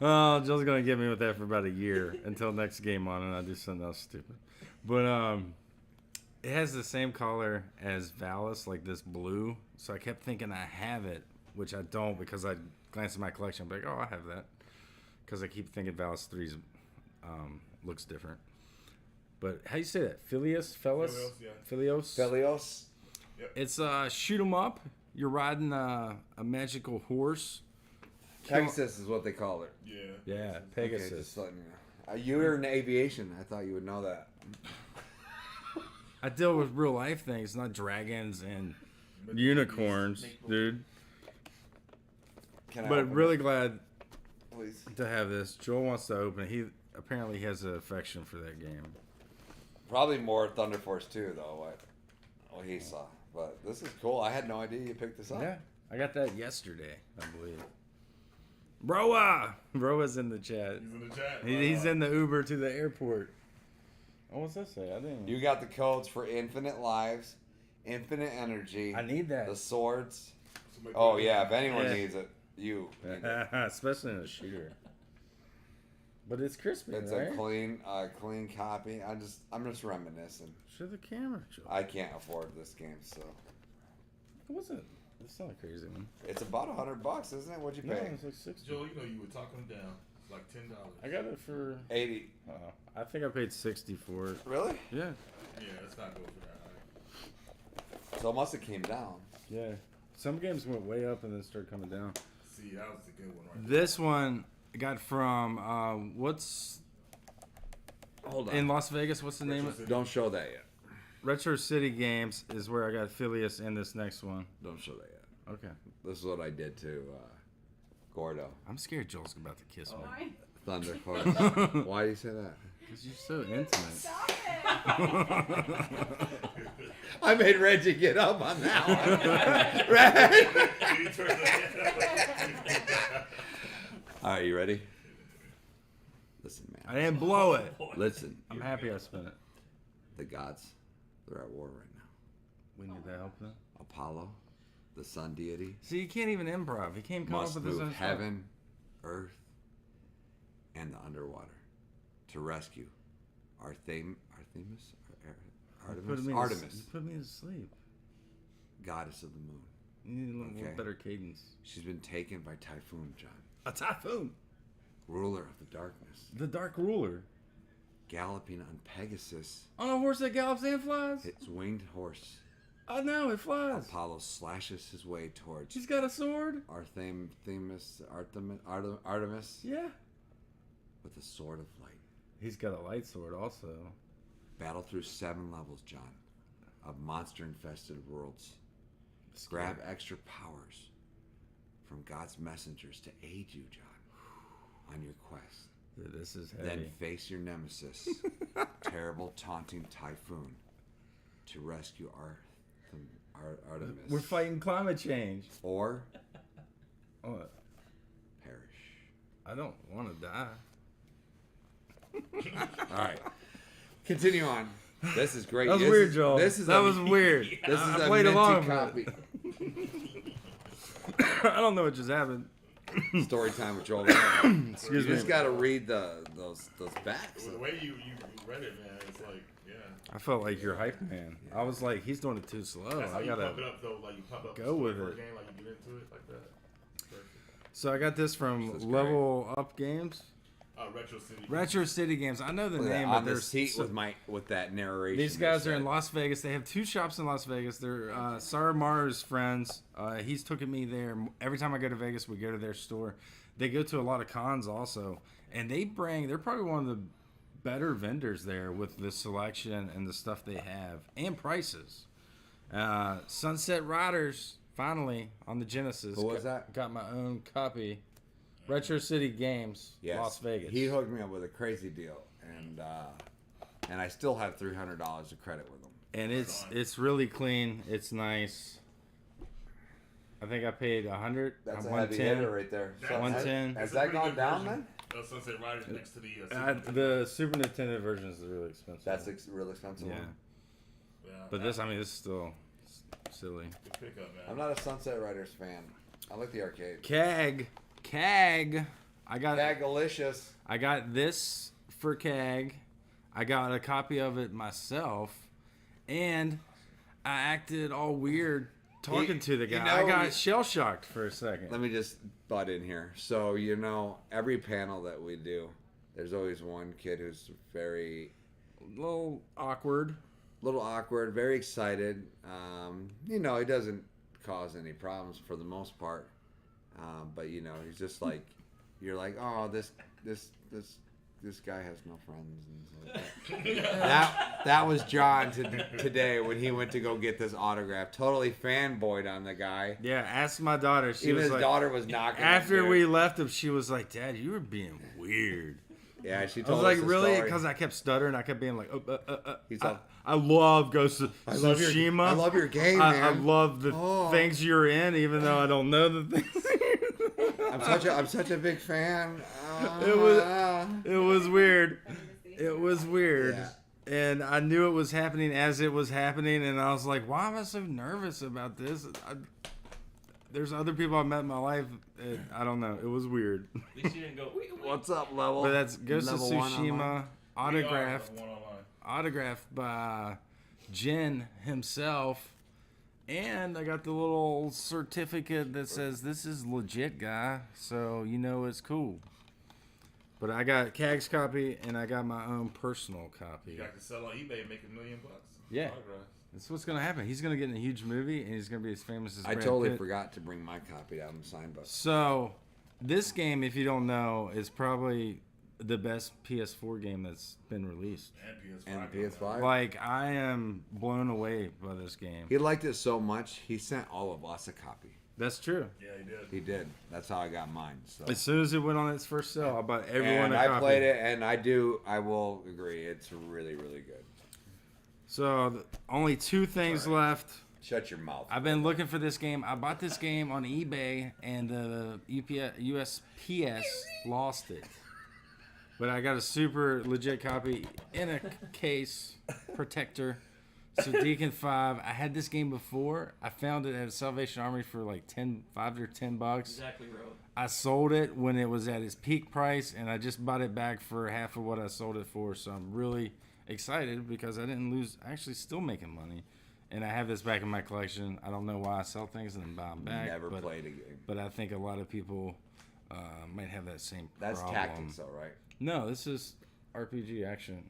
Oh, Joe's gonna get me with that for about a year until next game on, and I do something else stupid. But it has the same color as Valis, like this blue. So I kept thinking I have it, which I don't because I glanced at my collection. I'm like, oh, I have that, because I keep thinking Valis 3's looks different. But how you say that? Filios? Filios, yeah. Filios? Felios. It's shoot 'em up. You're riding a magical horse. Pegasus is what they call it. Yeah. Yeah, Okay, Pegasus. just letting you know. You were in aviation. I thought you would know that. I deal with real life things, not dragons and unicorns, dude. Can I But open really it, glad please? to have this. Joel wants to open it. He apparently has an affection for that game. Probably more Thunder Force 2, though, what he saw. But this is cool. I had no idea you picked this up. Yeah, I got that yesterday, I believe. Roa's in the chat. He's in the chat. He's in the Uber to the airport. Oh, what's that say? I didn't. You got the codes for infinite lives, infinite energy, I need that. the swords. Somebody Oh, put it yeah, in. if anyone Yeah. needs it, you need it. Especially in a shooter. But it's crispy, It's right? a clean copy. I'm just reminiscing. Show the camera, Joel. I can't afford this game, so What's it? It's not a crazy one. it's about $100, isn't it? What'd you No, pay? it's like 60. Joe, you know you would talk him down. It's like $10. I got it for. 80. I think I paid 60 for it. Really? Yeah. Yeah, it's not good for that. So it must have came down. Yeah. Some games went way up and then started coming down. See, that was the good one right This one I got from what's Hold in Las Vegas? What's the name of it? Don't show that yet. Retro City Games is where I got Filius and this next one. Don't show that yet. Okay. This is what I did to Gordo. I'm scared Joel's about to kiss me. Thunder Force. Why do you say that? Because you're so intimate. Stop it! I made Reggie get up on that one. Right? He turned the head up. All right, you ready? Listen, I man. didn't blow it. Listen. I'm happy I spent it. The gods, they're at war right now. We need that help then. Apollo, the sun deity, See, you can't even improv. He can't come must up with his move own stuff. heaven, earth, and the underwater to rescue Artemis, You put me to sleep. goddess of the moon. You need a little Okay. better cadence. She's been taken by Typhoon, John, A typhoon. ruler of the darkness, The Dark Ruler. galloping on Pegasus, On a horse that gallops and flies. its winged horse. Oh no, it flies. Apollo slashes his way towards He's got a sword. Artemis Yeah. with a sword of light. He's got a light sword also. Battle through 7 levels, John, of monster-infested worlds. Grab extra powers from God's messengers to aid you, John, on your quest. Dude, this is heavy. Then face your nemesis, terrible taunting typhoon, to rescue Artemis. We're fighting climate change. Or What? perish. I don't want to die. All right, continue on. This is great. That was This weird, is- Joel. This is that a, was weird. This I is a played minty along copy. I don't know what just happened. Story time with Joel. Excuse You me. just got to read those backs. The way you read it, man, it's like, yeah. I felt like you're hype man. I was like, he's doing it too slow. That's how I you gotta. pump it up, though. Like, you pump up go the story with for a it. game, like, you get into it like that. Perfect. So I got this from That's Level Up Games, Retro City. Retro City Games. I know the Look at that, name, on but the there's seat with that narration. These guys are in Las Vegas. They have 2 shops in Las Vegas. They're Sarah Mara's friends. He's taken me there. Every time I go to Vegas, we go to their store. They go to a lot of cons also. And they're probably one of the better vendors there with the selection and the stuff they have. And prices. Sunset Riders, finally, on the Genesis. Who was that? Got my own copy. Retro City Games, Yes. Las Vegas. He hooked me up with a crazy deal, and I still have $300 of credit with him. And it's really clean. It's nice. I think I paid 100. That's a 110. heavy hitter right there. So 110. Has It's a that pretty gone good down version. then? Sunset Riders next to the The Super Nintendo version is really expensive. That's real expensive. yeah. One. yeah, But this is still silly. good pickup, man. I'm not a Sunset Riders fan. I like the arcade. CAG. I got Gagalicious. I got this for CAG. I got a copy of it myself, and I acted all weird talking to the guy. I got shell shocked for a second. Let me just butt in here. So, every panel that we do, there's always one kid who's very A little awkward. very excited. He doesn't cause any problems for the most part. But he's just like, you're like, oh, this guy has no friends. And so that was John today when he went to go get this autograph. Totally fanboyed on the guy. Yeah, ask my daughter. She Even was his like, daughter was knocking. after him, we dude. left him, she was like, "Dad, you were being weird." Yeah, she I told was like, us the really? story. Because I kept stuttering. I kept being like, He's like, I love Ghost of I love your- Tsushima. I love your game, I man. love the Oh. things you're in, even though I don't know the things. I'm such a big fan. It was weird. It was weird. Yeah. And I knew it was happening as it was happening, and I was like, why am I so nervous about this? There's other people I've met in my life, and I don't know. It was weird. At least you didn't go. What's up, level? But that's Ghost of Level 1 Tsushima, One autographed by Jin himself. And I got the little certificate that says this is legit, guy. So it's cool. But I got CAG's copy and I got my own personal copy. You got to sell on eBay and make $1 million. Yeah. Autographs. That's what's gonna happen. He's gonna get in a huge movie and he's gonna be as famous as I Brad totally Pitt. forgot to bring my copy to have him signed, but So this game, if you don't know, is probably the best PS4 game that's been released. And PS5. and PS5. Like, I am blown away by this game. He liked it so much, he sent all of us a copy. That's true. Yeah, he did. He did. That's how I got mine. So. As soon as it went on its first sale, I bought everyone And a I copy. played it, and I will agree, it's really, really good. So, only 2 things left. Shut your mouth. I've been looking for this game. I bought this game on eBay, and the USPS lost it. But I got a super legit copy in a case protector. So Deacon 5. I had this game before. I found it at Salvation Army for like $5 or $10. Exactly, bro. I sold it when it was at its peak price, and I just bought it back for half of what I sold it for. So I'm really excited because I didn't lose. Actually, still making money, and I have this back in my collection. I don't know why I sell things and then buy them back. Never but, played a game. but I think a lot of people might have that same That's problem. tactics, though, right? No, this is RPG action.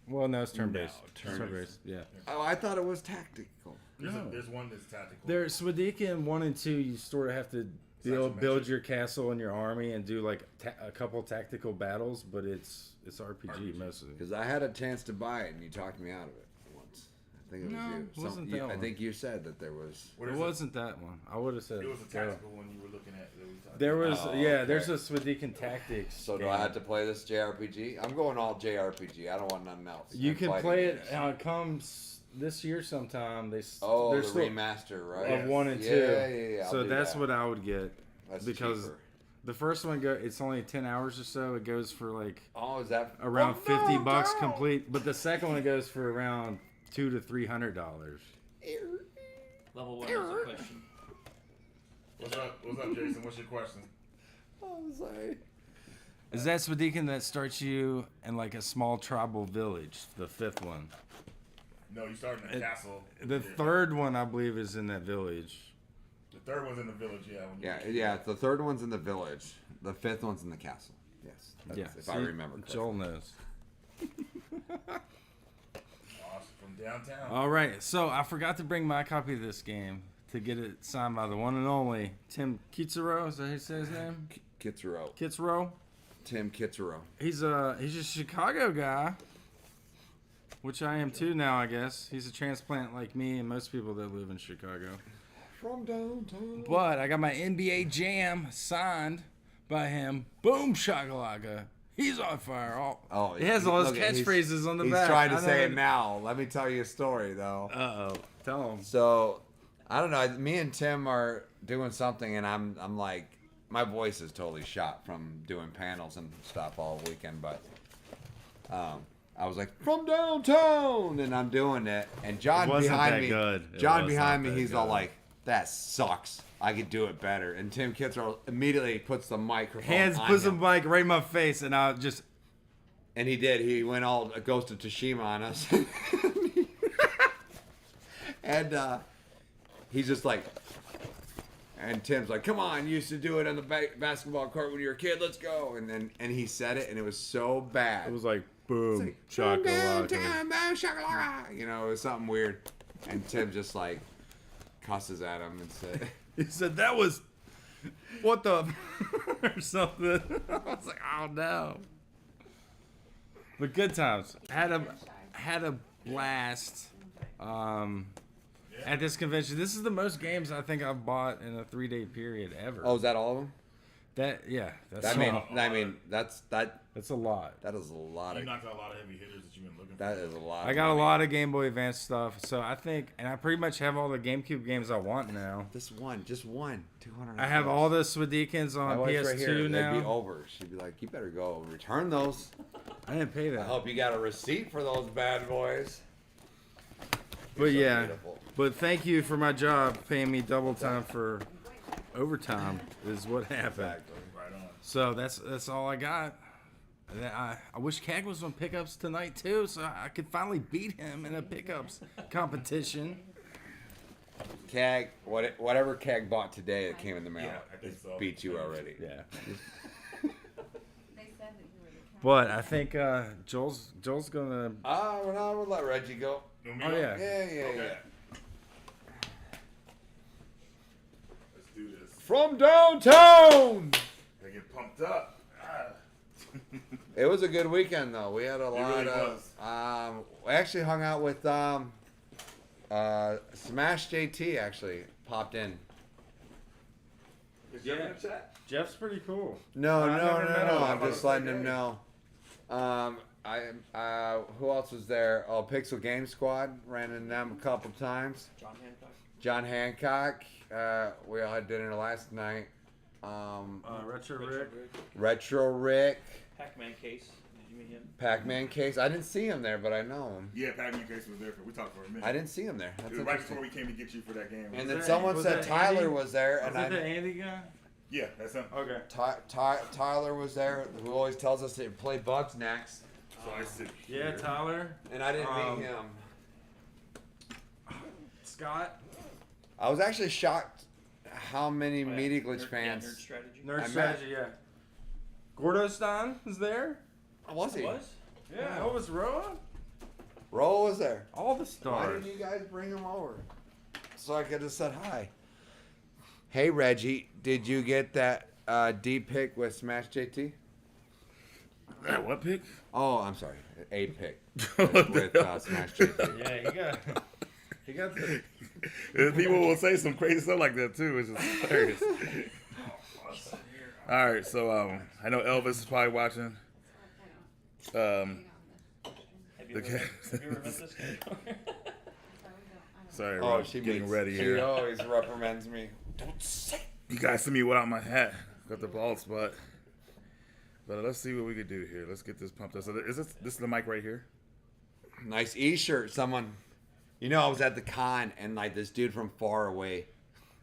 Well, no, it's turn-based. No, turn-based. Turn-based, yeah. Oh, I thought it was tactical. There's one that's tactical. There's Swedeka 1 and 2. You sort of have to build your castle and your army and do like a couple tactical battles, but it's RPG mostly. Because I had a chance to buy it and you talked me out of it once. I think it was No, you. it wasn't that I one. think you said that there was. It wasn't that one. I would have said It was a tactical one you were looking at. That we talked There was Oh, yeah. okay. There's a Swedeka Tactics. So do game. I have to play this JRPG? I'm going all JRPG. I don't want nothing else. You I'm can fighting play it. games. It comes this year sometime. Oh, there's the still remaster, right? of 1 and 2. Yeah. I'll So do that's that. what I would get. That's because cheaper. the first one it's only 10 hours or so. It goes for like Oh, is that around Oh, $50 no. complete. But the second one goes for around $200 to $300. Level 1 is a question. What's up, Jason? What's your question? I'm sorry. Is that Swedeka that starts you in like a small tribal village? The fifth one. No, you start in a castle. The third one, I believe, is in that village. The third one's in the village, yeah. When you Yeah. The third one's in the village. The fifth one's in the castle. Yes. That's, Yeah, If I remember correctly. Joel knows. Awesome. From downtown. All right, so I forgot to bring my copy of this game to get it signed by the one and only Tim Kitsuro. Is that how you say his name? Kitsuro. Kitsuro. Tim Kitsuro. He's a Chicago guy, which I am too now. I guess he's a transplant like me and most people that live in Chicago. From downtown. But I got my NBA Jam signed by him. Boom shakalaka. He's on fire. Oh, he has all his look, catchphrases on the he's back. trying to I say know it now. Let me tell you a story, though. Uh-oh. Tell him. So, I don't know. Me and Tim are doing something, and I'm like, my voice is totally shot from doing panels and stuff all weekend. But I was like, from downtown, and I'm doing it, and John It wasn't behind that me, good. It John was behind not me, that he's all good. like, that sucks. I could do it better. And Tim Kitsrow immediately puts the microphone Hands on puts the him. mic right in my face, and I just. And he did. He went all Ghost of Tsushima on us. And he's just like, and Tim's like, come on, you used to do it on the basketball court when you were a kid. Let's go. And he said it, and it was so bad. It was like boom, From shakalaka. downtown, boom, shakalaka. You know, it was something weird. And Tim just like cusses at him and said, He said that was what the or something. I was like, oh no. But good times. Had a blast. At this convention. This is the most games I think I've bought in a 3-day period ever. oh, is that all of them? That's I mean, that's a lot. that is a lot You of knocked out a lot of heavy hitters that you've been looking for. that is a lot. I got a lot of Game Boy Advance stuff, so I think, and I pretty much have all the GameCube games I want now. Just one, 200. I have all the Swedekans My on wife's PS2 right here. now. They'd be over. She'd be like, "You better go return those." I didn't pay I that. hope you got a receipt for those bad boys. But so yeah, beautiful. but thank you for my job, paying me double time for overtime is what happened. Right on. So that's all I got. And then I wish Cag was on pickups tonight too, so I could finally beat him in a pickups competition. Cag, whatever Cag bought today that came in the mail, Yeah, I think so. beat you already. Yeah. They said that you were the But I think Joel's gonna. We'll let Reggie go. You want me Oh to? yeah. Yeah. Let's do this. From downtown. Gotta get pumped up. It was a good weekend though. We had a lot really of. We actually hung out with Smash JT. Actually popped in. Is Jeff in the chat? Jeff's pretty cool. No. I never met him. I'm just letting him know. Who else was there? Oh, Pixel Game Squad ran into them a couple times. John Hancock. We all had dinner last night. Retro Rick. Pac-Man case. Did you meet him? Pac-Man Case. I didn't see him there, but I know him. Yeah, Pac-Man Case was there. We talked for a minute. I didn't see him there. That's It was right interesting. before we came to get you for that game. And Was then that- someone was said that Tyler Andy? was there, Was and it the Andy guy? Yeah, that's him. Okay. Tyler was there, who always tells us to play Bugs next. So I sit Yeah, here. Tyler. And I didn't meet him. Scott. I was actually shocked how many Oh, yeah. Media Glitch Nerd fans. strategy. Nerd met- Strategy, yeah. Gordo Stein is there? Oh, was he? Was? Yeah. Oh, was Roa? Roll was there. All the Why stars. didn't you guys bring him over? so I could have said hi. Hey, Reggie, did you get that D pick with Smash JT? What pick? Oh, I'm sorry. A pick with Smash JT. Yeah, he got the. People will say some crazy stuff like that too, which is hilarious. All right, so I know Elvis is probably watching. Have you ever met this guy? Sorry, Oh, Rob, she getting means, ready she here. always reprimands me. Don't say. You guys see me without my hat. Got the bald spot. But let's see what we could do here. Let's get this pumped up. So this is the mic right here? Nice E-shirt. Someone, I was at the con and like this dude from far away,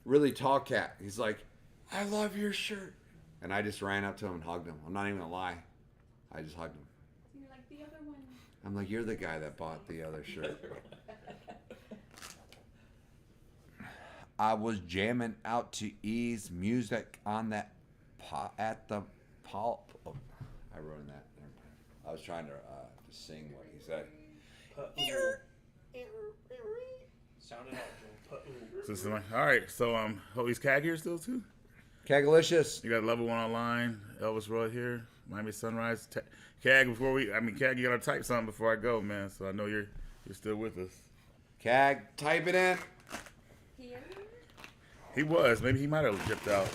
really tall cat. He's like, "I love your shirt," and I just ran up to him and hugged him. I'm not even gonna lie, I just hugged him. You're like the other one. I'm like, "You're the guy that bought the other shirt." I was jamming out to E's music on that at the pulp. Oh, I wrote that. I was trying to just sing what he said. Sounded out, Joe. So this is my, all right, so he's CAG here still too? Cagalicious. You got level 1 online. Elvis Roy here. Miami Sunrise. CAG, CAG, you gotta type something before I go, man. So I know you're still with us. CAG, type it in. Here? He was. Maybe he might have dipped out.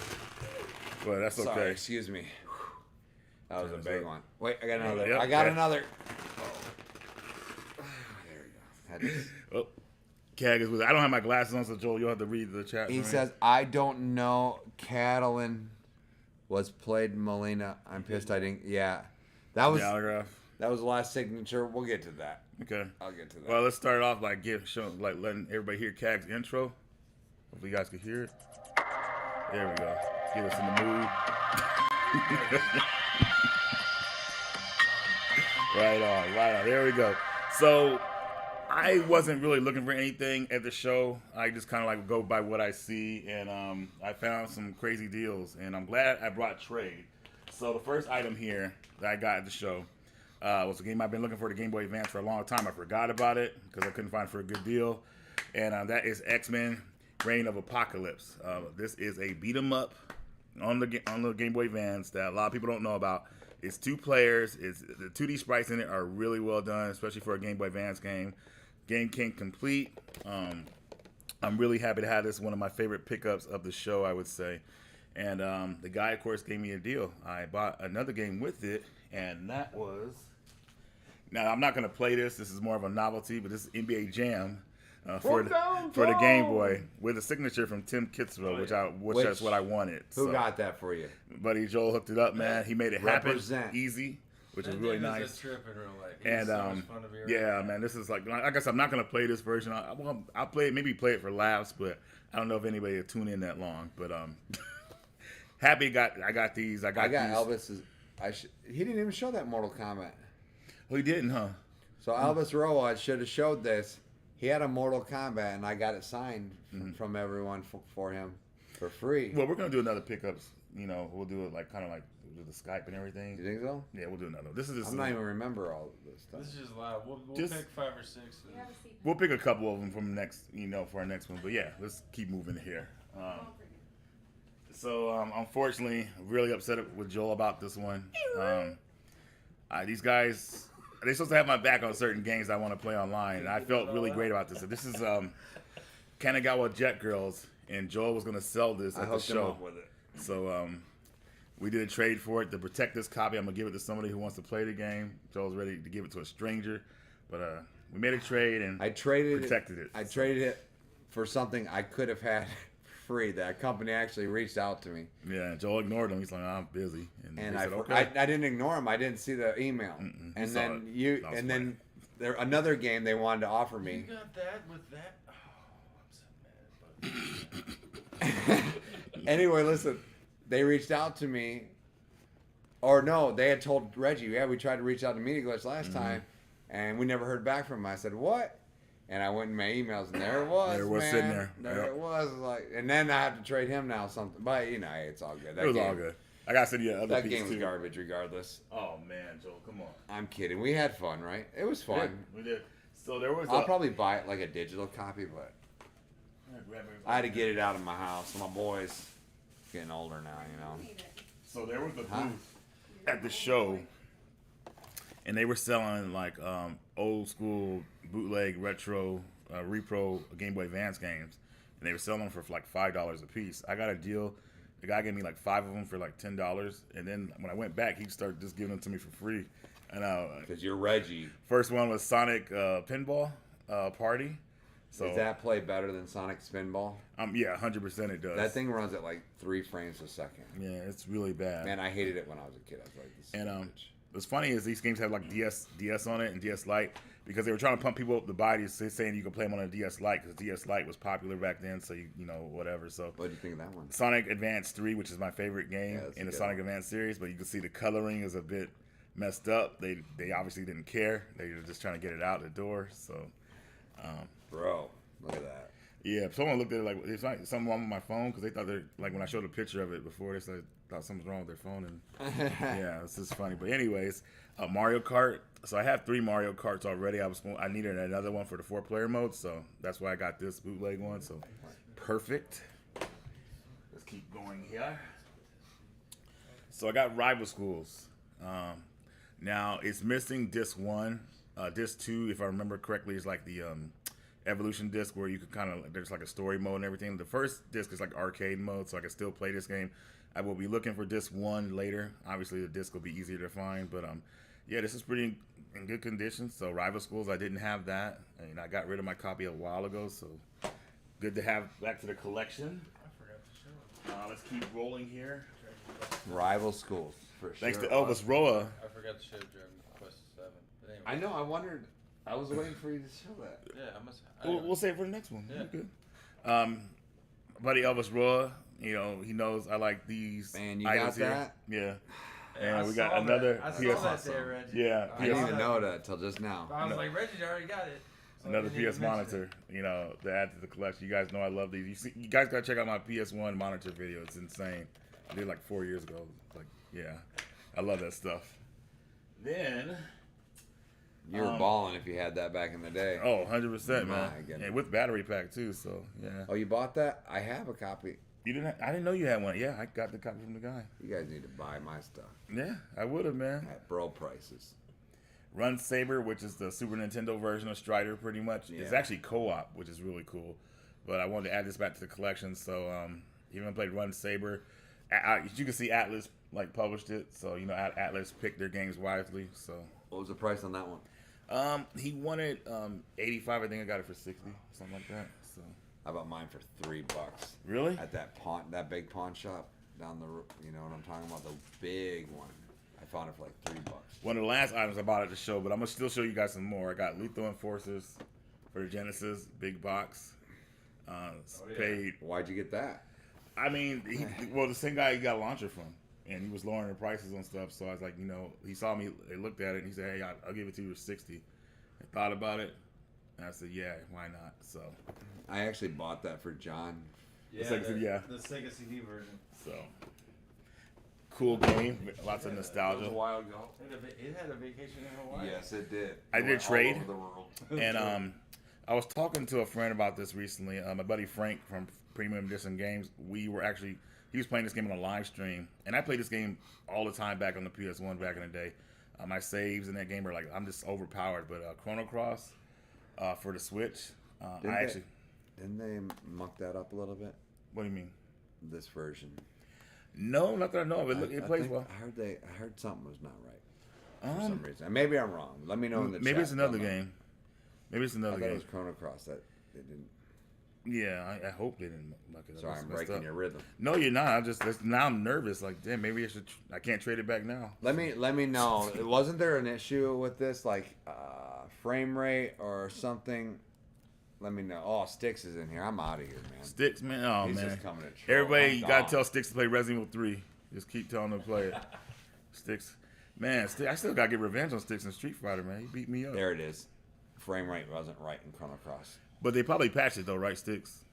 But that's okay. Sorry, excuse me. That was a big one. Wait, I got another. Yep, I got yeah. another. There you go. Oh, CAG is with. I don't have my glasses on, so Joel, you'll have to read the chat. He for me. says, "I don't know. Catalan was played Molina. I'm pissed I didn't." Yeah, that was The autograph. the last signature. We'll get to that. Okay. I'll get to that. Well, let's start off by letting everybody hear CAG's intro. Hopefully you guys can hear it. There we go. Get us in the mood. Right on. There we go. So I wasn't really looking for anything at the show. I just kind of like go by what I see, and I found some crazy deals, and I'm glad I brought trade. So the first item here that I got at the show was a game I've been looking for, the Game Boy Advance, for a long time. I forgot about it because I couldn't find it for a good deal, and that is X-Men: Reign of Apocalypse. This is a beat 'em up on the Game Boy Advance that a lot of people don't know about. It's 2 players. It's the 2D sprites in it are really well done, especially for a Game Boy Advance game. Game came complete. I'm really happy to have this, one of my favorite pickups of the show, I would say. And the guy, of course, gave me a deal. I bought another game with it, and that was. Now I'm not going to play this. This is more of a novelty, but this is NBA Jam. For the Game Boy with a signature from Tim Kitzrow, which that's what I wanted. Who got that for you? Buddy Joel hooked it up, man. He made it happen Represent. easy, which is really nice. A trip in real life. And yeah, man, this is like I guess I'm not gonna play this version. I'll play it, maybe play it for laughs, but I don't know if anybody will tune in that long. But happy I got these. I got these. Elvis's. He didn't even show that Mortal Kombat. Oh, he didn't, huh? So Elvis Roa should have showed this. He had a Mortal Kombat, and I got it signed from everyone for him for free. Well, we're gonna do another pickups. We'll do it like kind of like do the Skype and everything. You think so? Yeah, we'll do another. This is just. I'm not even remember all of this stuff. This is just loud. We'll Just- pick 5 or 6. You have a seat. We'll pick a couple of them from next, for our next one. But yeah, let's keep moving here. So unfortunately, I'm really upset with Joel about this one. These guys, they're supposed to have my back on certain games I want to play online, and I felt really great about this. So this is Kanagawa Jet Girls, and Joel was going to sell this I at the hooked him show. up with it. So we did a trade for it to protect this copy. I'm gonna give it to somebody who wants to play the game. Joel's ready to give it to a stranger, but we made a trade and I traded protected it. I traded it for something I could have had free. That company actually reached out to me, Yeah, Joel ignored him. He's like, I'm busy, and and we I, said, okay. I didn't ignore him. I didn't see the email, Mm-mm, and saw then it. That was then there another game they wanted to offer You me. got that with that? Oh, I'm so mad. Anyway, listen, they reached out to me, or no, they had told Reggie, yeah, we tried to reach out to Media Glitch last time, and we never heard back from him. I said, what? And I went in my emails, and there it was. There it was man. sitting there. There Yep. it was. Like, and then I have to trade him now something. But it's all good. It was all good. I gotta send you other That piece game was too. garbage, regardless. Oh man, Joel, come on. I'm kidding. We had fun, right? It was fun. We did. So there was. I'll probably buy it like a digital copy, but I had to get it out of my house. My boy's getting older now, you know. So there was a Huh? booth at the show, and they were selling like old school bootleg retro repro Game Boy Advance games, and they were selling them for like $5 a piece. I got a deal. The guy gave me like 5 of them for like $10, and then when I went back, he started just giving them to me for free. And Because you're Reggie. first one was Sonic Pinball Party. So Does that play better than Sonic Spinball? yeah, 100% it does. That thing runs at like 3 frames a second. Yeah, it's really bad. Man, I hated it when I was a kid. I was like, this is And garbage. what's funny is these games have like DS on it and DS Lite because they were trying to pump people up the body, saying you could play them on a DS Lite because DS Lite was popular back then. So you know whatever. So What do you think of that one? Sonic Advance 3, which is my favorite game Yeah, that's a in the good Sonic one. Advance series, but you can see the coloring is a bit messed up. They obviously didn't care. They were just trying to get it out the door. So Bro, look at that. yeah, someone looked at it like it's like something wrong with my phone because they thought they're like when I showed a picture of it before they said thought something was wrong with their phone and yeah, this is funny. But anyways, Mario Kart. So I have 3 Mario Karts already. I needed another one for the 4-player mode, so that's why I got this bootleg one. So perfect. Let's keep going here. So I got Rival Schools. Now it's missing disc 1. Disc 2, if I remember correctly, is like the Evolution disc where you could kind of there's like a story mode and everything. The first disc is like arcade mode, so I can still play this game. I will be looking for disc 1 later. Obviously, the disc will be easier to find, but yeah, this is pretty in good condition. So Rival Schools, I didn't have that, and I got rid of my copy a while ago. So good to have back to the collection. Let's keep rolling here. Rival schools, for sure. Thanks to Elvis Roa. I forgot to show Dragon Quest 7. But anyway. I know, I wondered. I was waiting for you to show that. Yeah, I must. We'll save it for the next one. Yeah. You're good. Buddy Elvis Roa, you know, he knows I like these Man, you items got here. that? Yeah. Yeah, And we got saw another that. I PS. saw that there, Reggie. Yeah, I didn't PS even know that till just now. I was No. like, Reggie already got it. So I another didn't even PS mention monitor, you know, to add to the collection. You guys know I love these. You guys gotta check out my PS1 monitor video. It's insane. I did it like 4 years ago. Like, yeah, I love that stuff. Then, You were balling if you had that back in the day. oh, 100%, man, My goodness. and with battery pack too. So yeah, Oh, you bought that? I have a copy. you didn't. I didn't know you had one. Yeah, I got the copy from the guy. You guys need to buy my stuff Yeah, I would have, man. at bro prices. Run Saber, which is the Super Nintendo version of Strider, pretty much. It's Yeah. actually co-op, which is really cool. But I wanted to add this back to the collection, so even I played Run Saber. You can see Atlas like published it, so you know Atlas picked their games wisely. So What was the price on that one? he wanted 85. I think I got it for 60, something like that. So I bought mine for $3 really, at that big pawn shop down the. You know what I'm talking about? The big one. I found it for like $3. one of the last items I bought at the show, but I'm gonna still show you guys some more. I got Lethal Enforcers for the Genesis, big box. Paid. Why'd you get that? I mean, well, the same guy he got a launcher from, and he was lowering the prices on stuff. So I was like, you know, he saw me, they looked at it, and he said, hey, I'll give it to you for 60. I thought about it, and I said, yeah, why not? So, I actually bought that for John. Yeah, yeah. The Sega CD version. so cool game, lots of That was nostalgia. a while ago. It had a vacation in Hawaii. Yes, it did. I It did went all trade. over the world. And I was talking to a friend about this recently. My buddy Frank from Premium Edition Games. He was playing this game on a live stream, and I played this game all the time back on the PS1 back in the day. My saves in that game are like I'm just overpowered. But Chrono Cross for the Switch, Didn't they muck that up a little bit? What do you mean? This version. No, not that I know of. It I plays think- well. I heard something was not right for some reason. Maybe I'm wrong. Let me know in the chat. Maybe it's another Don't know. game. Maybe it's I another thought it game. was Chrono Cross that they didn't. Yeah, I hope they didn't muck it up. Sorry, It's I'm messed breaking up. your rhythm. No, you're not. Now I'm nervous. Like, damn, maybe I should. I can't trade it back now. Let me know. Wasn't there an issue with this, like frame rate or something? Let me know. Oh, Sticks is in here. I'm out of here, man. Sticks, man. Oh He's man. just coming to troll. Everybody, I'm you gotta gone. tell Sticks to play Resident Evil 3. Just keep telling him to play it. Sticks, man. I still gotta get revenge on Sticks in Street Fighter, man. He beat me up. There it is. Frame rate wasn't right in Chrono Cross. But they probably patched it though, right, Sticks?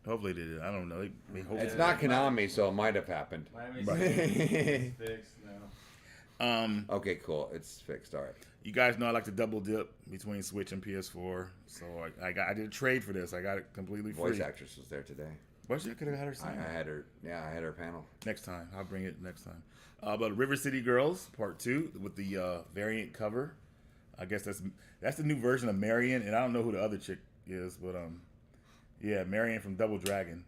Hopefully they did. I don't know. They hope It's they not Konami, so it might have happened. Miami's Right. fixed now. Okay, cool. It's fixed. All right. You guys know I like to double dip between Switch and PS4, so I did a trade for this. I got it completely free. Voice actress was there today. But you could have had her I sign it. had her. Yeah, I had her panel. Next time, I'll bring it next time. But River City Girls Part 2 with the variant cover. I guess that's the new version of Marion, and I don't know who the other chick is, but yeah, Marion from Double Dragon.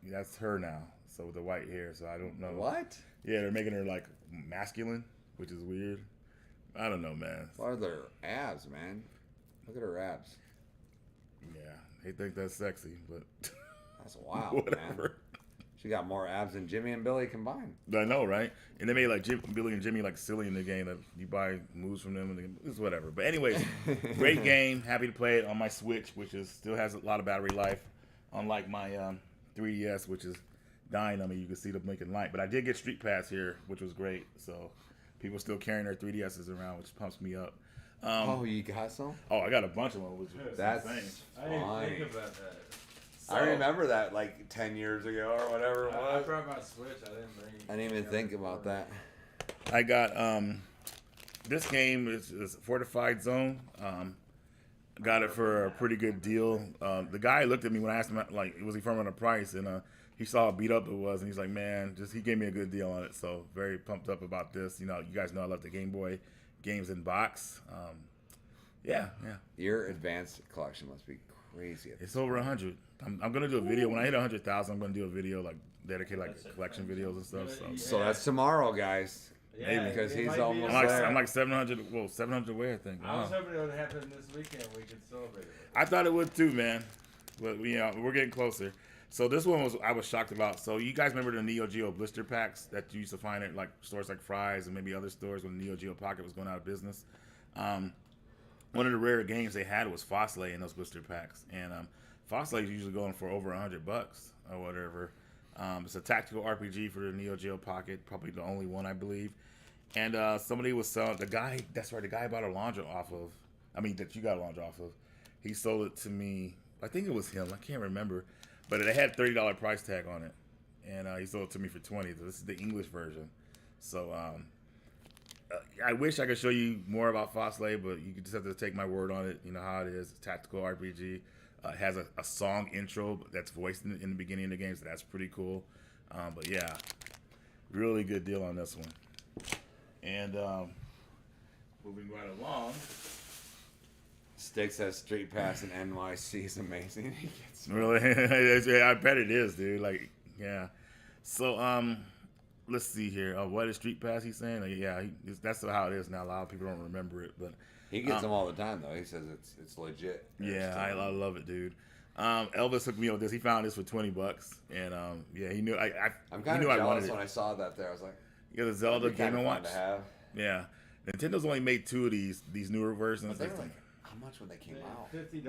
That's her now. So with the white hair, so I don't know. What? Yeah, they're making her like masculine, which is weird. I don't know, man. What are their abs, man? Look at her abs. Yeah, they think that's sexy, but That's wild, whatever. man. She got more abs than Jimmy and Billy combined. I know, right? And they made like Billy and Jimmy like silly in the game that you buy moves from them, and it's whatever. But anyways, great game. Happy to play it on my Switch, which still has a lot of battery life, unlike my 3DS, which is dying on me. You can see them making light. But I did get Street Pass here, which was great. So people still carrying their 3DSs around, which pumps me up. Oh, you got some? Oh, I got a bunch of them, which is That's insane. I didn't fine. think about that. I remember that like 10 years ago or whatever it I was. brought my Switch. I didn't bring. I didn't even think about that. I got this game is Fortified Zone. Got it for a pretty good deal. The guy looked at me when I asked him like, was he firm on the price, and he saw how beat up it was, and he's like, man, he gave me a good deal on it. So very pumped up about this. You know, you guys know I love the Game Boy games in box. Yeah. Your advanced collection must be crazy. It's over 100. I'm gonna do a video when I hit 100,000. I'm gonna do a video like dedicated like collection videos and stuff. So So that's tomorrow, guys. Yeah, because it he's might be almost a- there. I'm like 700. Well, 700 away, I think. I was Wow. hoping it would happen this weekend. We could celebrate it. I thought it would too, man. But we're getting closer. So this one I was shocked about. So you guys remember the Neo Geo blister packs that you used to find at like stores like Fry's and maybe other stores when Neo Geo Pocket was going out of business. One of the rare games they had was Fosslay in those blister packs, and Fosslay is usually going for over $100 or whatever. It's a tactical RPG for the Neo Geo Pocket, probably the only one I believe. And somebody was selling the guy. That's right, the guy I bought a laundry off of. I mean, that you got a laundry off of. He sold it to me. I think it was him. I can't remember, but it had $30 price tag on it, and he sold it to me for $20. This is the English version. So I wish I could show you more about Fosslay, but you just have to take my word on it. You know how it is. It's a tactical RPG. It has a song intro that's voiced in the beginning of the game, so that's pretty cool. But yeah, really good deal on this one. And moving right along. Sticks has Street Pass in NYC is amazing. He gets Really? Yeah, I bet it is, dude. Like, yeah. So, let's see here. What is Street Pass he's saying? Yeah, that's how it is now. A lot of people don't remember it, but He gets them all the time though. He says it's legit. yeah, I love it, dude. Elvis hooked me up with this. He found this for $20, and yeah, he knew. I'm he kind knew of I wanted jealous it. when I saw that there. I was like, You got the Zelda it'd be Game kinda and fun Watch. to have. Yeah, Nintendo's only made 2 of these newer versions. But they're like, how much when they came out? $50,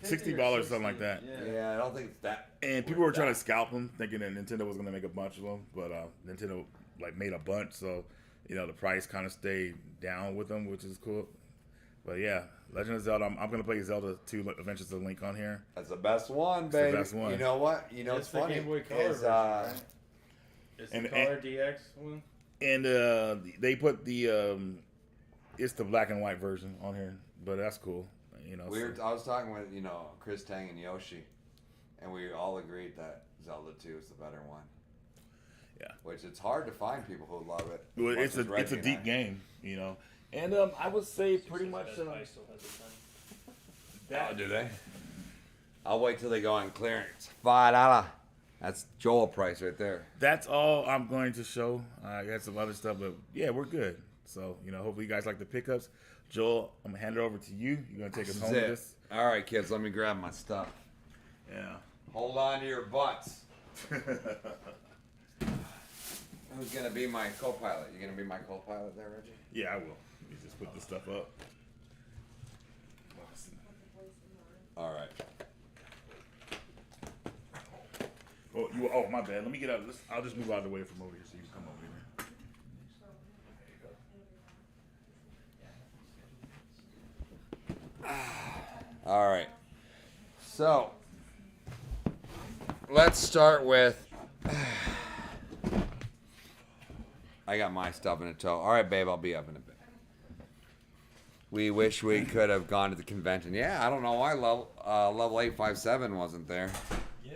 $60, something like that. Yeah, I don't think it's that. And people were trying to scalp them, thinking that Nintendo was going to make a bunch of them, but Nintendo like made a bunch, so the price kind of stayed down with them, which is cool. But yeah, Legend of Zelda. I'm going to play Zelda 2 Adventures of Link on here. That's the best one, the baby. best one. You know what? You know It's what's the funny Game Boy Color is version, right? It's the and- Color DX one. And they put the it's the black and white version on here, but that's cool. I was talking with Chris Tang and Yoshi, and we all agreed that Zelda 2 is the better one. Yeah. Which it's hard to find people who love it. Well, as it's much as a Reggie and deep I. game, And I would say pretty much. Oh, do they? I'll wait till they go on clearance. $5. That's Joel price right there. That's all I'm going to show. I got some other stuff, but yeah, we're good. So hopefully you guys like the pickups. Joel, I'm gonna hand it over to you. You're gonna take us home with this. All right, kids, let me grab my stuff. Yeah. Hold on to your butts. Who's gonna be my co-pilot? You gonna be my co-pilot there, Reggie? Yeah, I will. Let me just put this stuff up. All right. Oh, my bad. Let me get out. I'll just move out of the way from over here so you can come over here. All right. So, let's start with I got my stuff in a tow. All right, babe, I'll be up in a bit. We wish we could have gone to the convention. Yeah, I don't know why level 857 wasn't there. Yeah.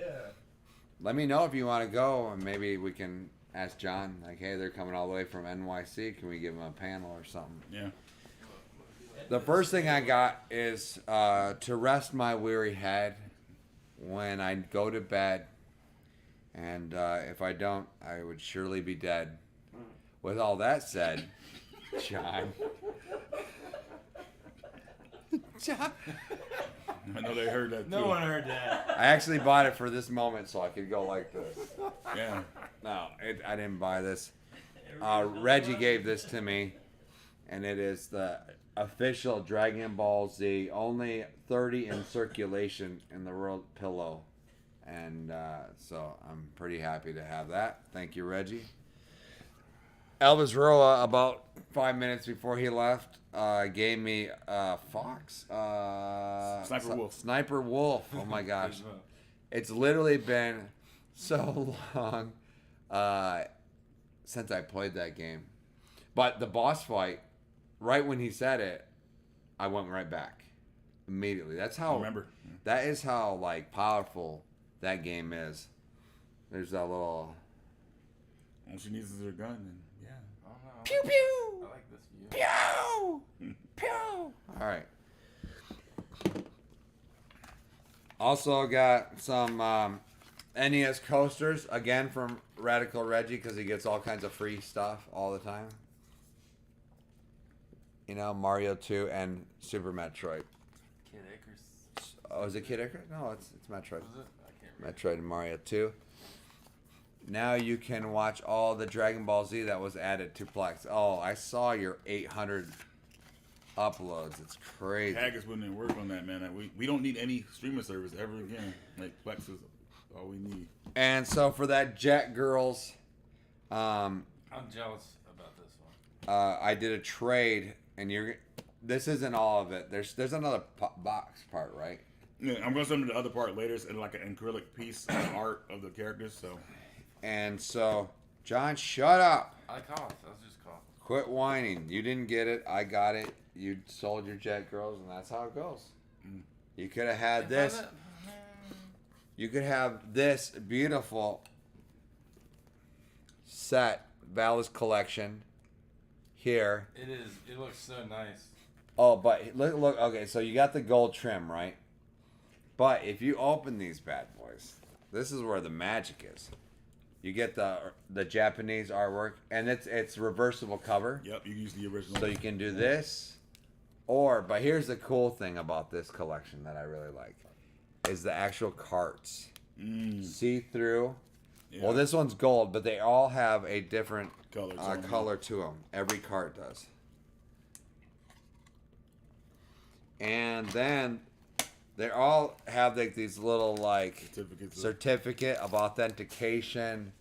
Let me know if you want to go, and maybe we can ask John, like, hey, they're coming all the way from NYC. Can we give them a panel or something? Yeah. The first thing I got is to rest my weary head when I go to bed, and if I don't, I would surely be dead. With all that said, John. John. I know they heard that too. No one heard that. I actually bought it for this moment so I could go like this. Yeah. No, I didn't buy this. Reggie gave this to me, and it is the official Dragon Ball Z, only 30 in circulation in the world pillow. And so I'm pretty happy to have that. Thank you, Reggie. Elvis Roa, about 5 minutes before he left, gave me Fox. Sniper Wolf. Sniper Wolf. Oh my gosh. It's literally been so long since I played that game. But the boss fight, right when he said it, I went right back immediately. That's how. Remember. That is how like powerful that game is. There's that little. All she needs is her gun, and yeah. Pew pew. I like this view. Pew! Pew! All right. Also got some NES coasters, again from Radical Reggie, because he gets all kinds of free stuff all the time. You know, Mario 2 and Super Metroid. Kid Icarus. Oh, is it Kid Icarus? No, it's Metroid. Was it? I can't remember. Metroid and Mario 2. Now you can watch all the Dragon Ball Z that was added to Plex. Oh, I saw your 800 uploads. It's crazy. Hag is putting in work on that, man. We don't need any streaming service ever again. Like Plex is all we need. And so for that Jet Girls, I'm jealous about this one. I did a trade, and this isn't all of it. There's another box part, right? Yeah, I'm gonna send them the other part later. It's like an acrylic piece of art of the characters. So. And so, John, shut up. I coughed. I was just coughing. Quit whining. You didn't get it. I got it. You sold your Jet Girls, and that's how it goes. You could have had this. You could have this beautiful set, Valis collection, here. It is. It looks so nice. Oh, but look. Okay, so you got the gold trim, right? But if you open these bad boys, this is where the magic is. You get the Japanese artwork, and it's reversible cover. Yep, you use the original. So you can do this, but here's the cool thing about this collection that I really like, is the actual carts. See through. Yeah. Well, this one's gold, but they all have a different color to them. Every cart does. And then they all have like these little like certificate of authentication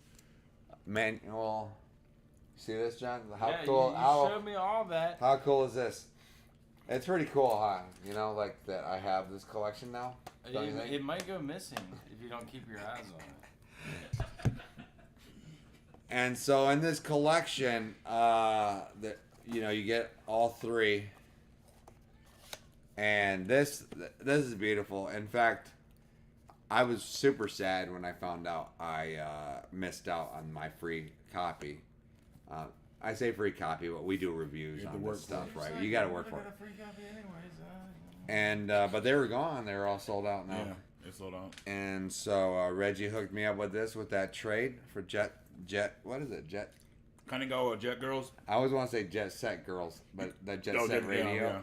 manual. See this, John? How cool! You showed me all that. How cool is this? It's pretty cool, huh? You know, like that I have this collection now. It might go missing if you don't keep your eyes on it. And so in this collection, you get all three. And this is beautiful. In fact, I was super sad when I found out I missed out on my free copy. I say free copy, but we do reviews on this stuff, right? You got to work for it. I got a free copy anyways. And but they were gone. They were all sold out now. Yeah, they sold out. And so Reggie hooked me up with that trade for Jet. What is it? Jet. Kind of go Jet Girls. I always want to say Jet Set Girls, but that Jet Set Radio.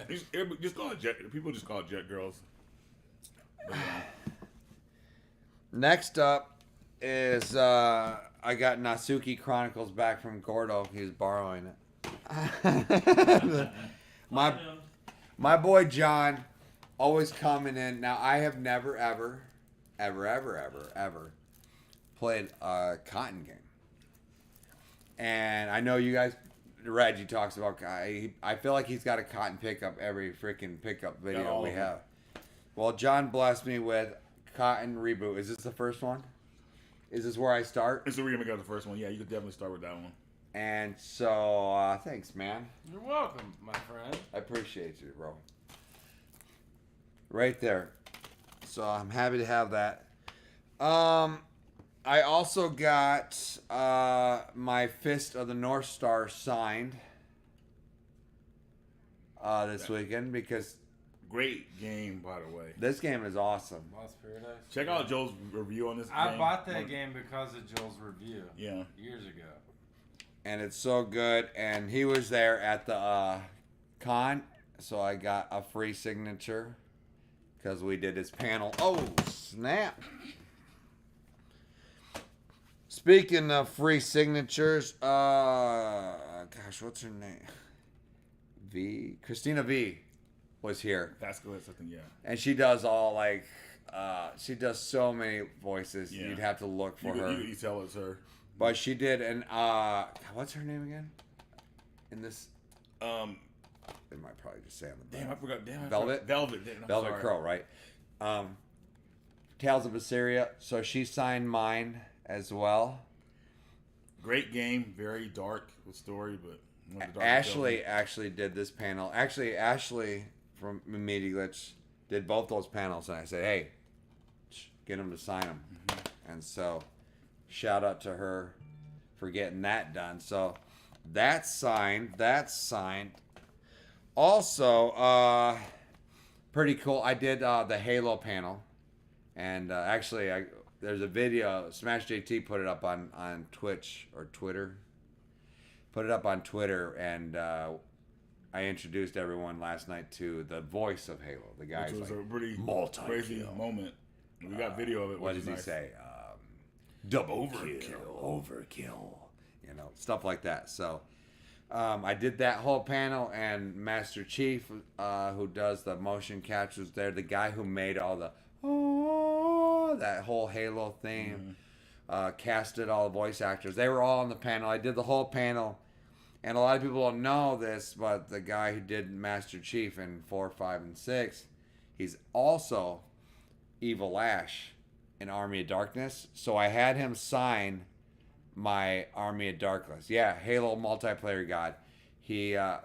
Yeah. Just call it Jet. People just call it Jet Girls. But, Next up is I got Natsuki Chronicles back from Gordo. He was borrowing it. My boy John, always coming in. Now I have never ever played a Cotton game. And I know you guys, Reggie talks about, I feel like he's got a Cotton pickup every freaking pickup video we have. Well, John blessed me with Cotton Reboot. Is this the first one? Is this where I start? This is where you're going to go the first one. Yeah, you could definitely start with that one. And so, thanks, man. You're welcome, my friend. I appreciate you, bro. Right there. So I'm happy to have that. I also got my Fist of the North Star signed this weekend because Great game, by the way. this game is awesome. Lost Paradise. Check out Joe's review on this game. I bought that game because of Joel's review. Yeah. Years ago. And it's so good. And he was there at the con, so I got a free signature because we did his panel. Oh, snap. Speaking of free signatures, gosh, what's her name? Christina V was here. Vasquez, I think, yeah. And she does all like, she does so many voices. Yeah. You'd have to look for her. You tell it's her. But she did, and what's her name again? In this, they might probably just say on the Damn, I forgot. Damn, I Velvet? forgot. Velvet. I'm Velvet sorry. Crow, right? Tales of Assyria. So she signed mine as well. Great game, very dark with story, but one of the darkest Ashley actually did this panel. Actually, Ashley from Media Glitch did both those panels, and I said, "Hey, get them to sign them." And so, shout out to her for getting that done. So, that's signed. That's signed. Also, pretty cool. I did the Halo panel, and actually, there's a video. Smash JT put it up on Twitch or Twitter. Put it up on Twitter, and I introduced everyone last night to the voice of Halo. The guy Which was like, a pretty multi-kill. crazy moment. We got video of it. What which does he is nice. say? Double overkill. You know, stuff like that. So I did that whole panel, and Master Chief, who does the motion captures there, the guy who made all the that whole Halo theme, casted all the voice actors. They were all on the panel. I did the whole panel, and a lot of people don't know this, but the guy who did Master Chief in 4, 5, and 6, he's also Evil Ash in Army of Darkness. So I had him sign my Army of Darkness. Yeah, Halo multiplayer god. He, yeah,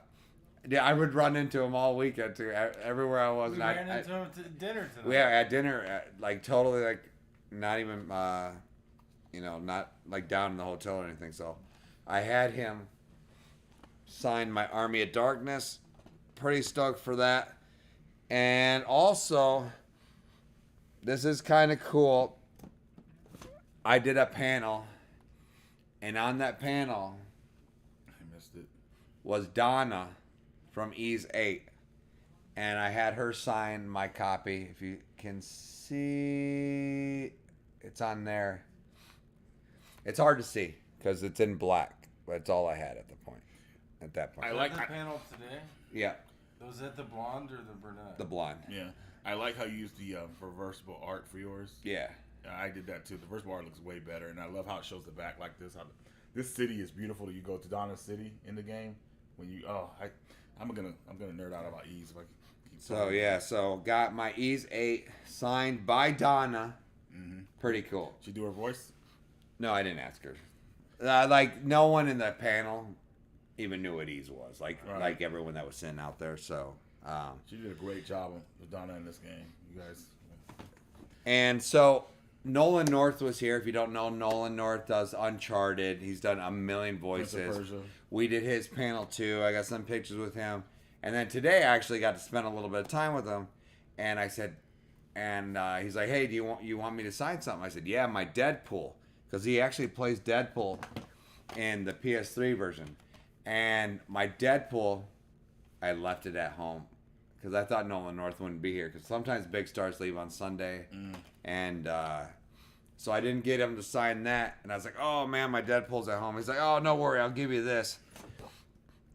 I would run into him all weekend too. Everywhere I was. We ran into him at dinner tonight. Yeah, at dinner, like totally, like not even, not like down in the hotel or anything. So I had him sign my Army of Darkness. Pretty stoked for that. And also, this is kind of cool. I did a panel, and on that panel I missed it. was Donna from Ease 8. And I had her sign my copy. If you can see, it's on there. It's hard to see because it's in black. That's all I had at that point. I Was like that the panel today? Yeah, Was that the blonde or the brunette? the blonde. Yeah, I like how you use the reversible art for yours. Yeah. I did that too. The reversible art looks way better, and I love how it shows the back like this. How this city is beautiful. You go to Donna's city in the game when you. I'm gonna nerd out about Ease. If I keep So talking. yeah, so got my Ease 8 signed by Donna. Pretty cool. She do her voice. No, I didn't ask her. Like no one in the panel even knew what Ease was. Like everyone that was sitting out there. So. She did a great job with Donna in this game. You guys. And so Nolan North was here. If you don't know, Nolan North does Uncharted. He's done a million Prince of voices. Persia. We did his panel too. I got some pictures with him. And then today I actually got to spend a little bit of time with him. And I said, he's like, "Hey, do you want me to sign something?" I said, "Yeah, my Deadpool," because he actually plays Deadpool in the PS3 version. And my Deadpool, I left it at home because I thought Nolan North wouldn't be here because sometimes big stars leave on Sunday. And so I didn't get him to sign that. And I was like, "Oh, man, my Deadpool's at home." He's like, "Oh, no worry. I'll give you this."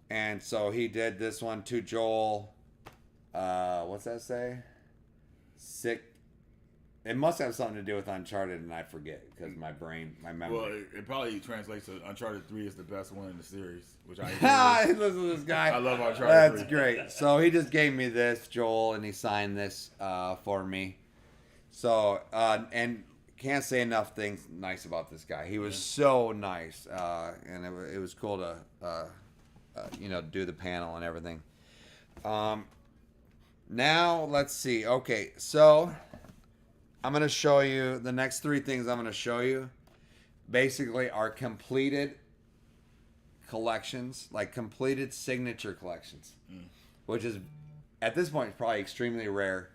And so he did this one to Joel. What's that say? Sick. It must have something to do with Uncharted, and I forget because my memory. Well, it probably translates to Uncharted 3 is the best one in the series, which I agree with. Listen to this guy. I love Uncharted That's 3. great. So he just gave me this, Joel, and he signed this for me. So, and can't say enough things nice about this guy. He was so nice, and it was cool to do the panel and everything. Now let's see. Okay, so I'm gonna show you the next 3 things. I'm gonna show you basically are completed collections, like completed signature collections, which is at this point probably extremely rare.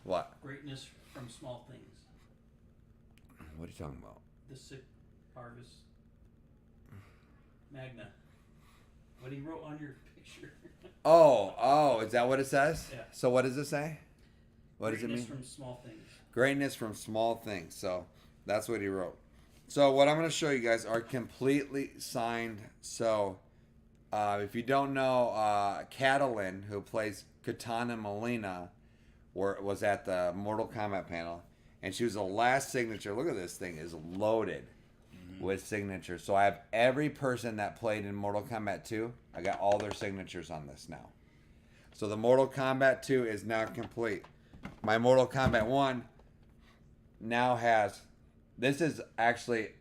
What? Greatness from small things. What are you talking about? The sick harvest. Magna. What he wrote on your picture. Oh, is that what it says? Yeah. So what does it say? What does it mean? Greatness from small things. Greatness from small things. So that's what he wrote. So what I'm going to show you guys are completely signed. So if you don't know, Catalin, who plays Katana Molina, was at the Mortal Kombat panel, and she was the last signature. Look at this thing is loaded with signatures. So I have every person that played in Mortal Kombat 2. I got all their signatures on this now. So the Mortal Kombat 2 is now complete. My Mortal Kombat 1 now has. This is actually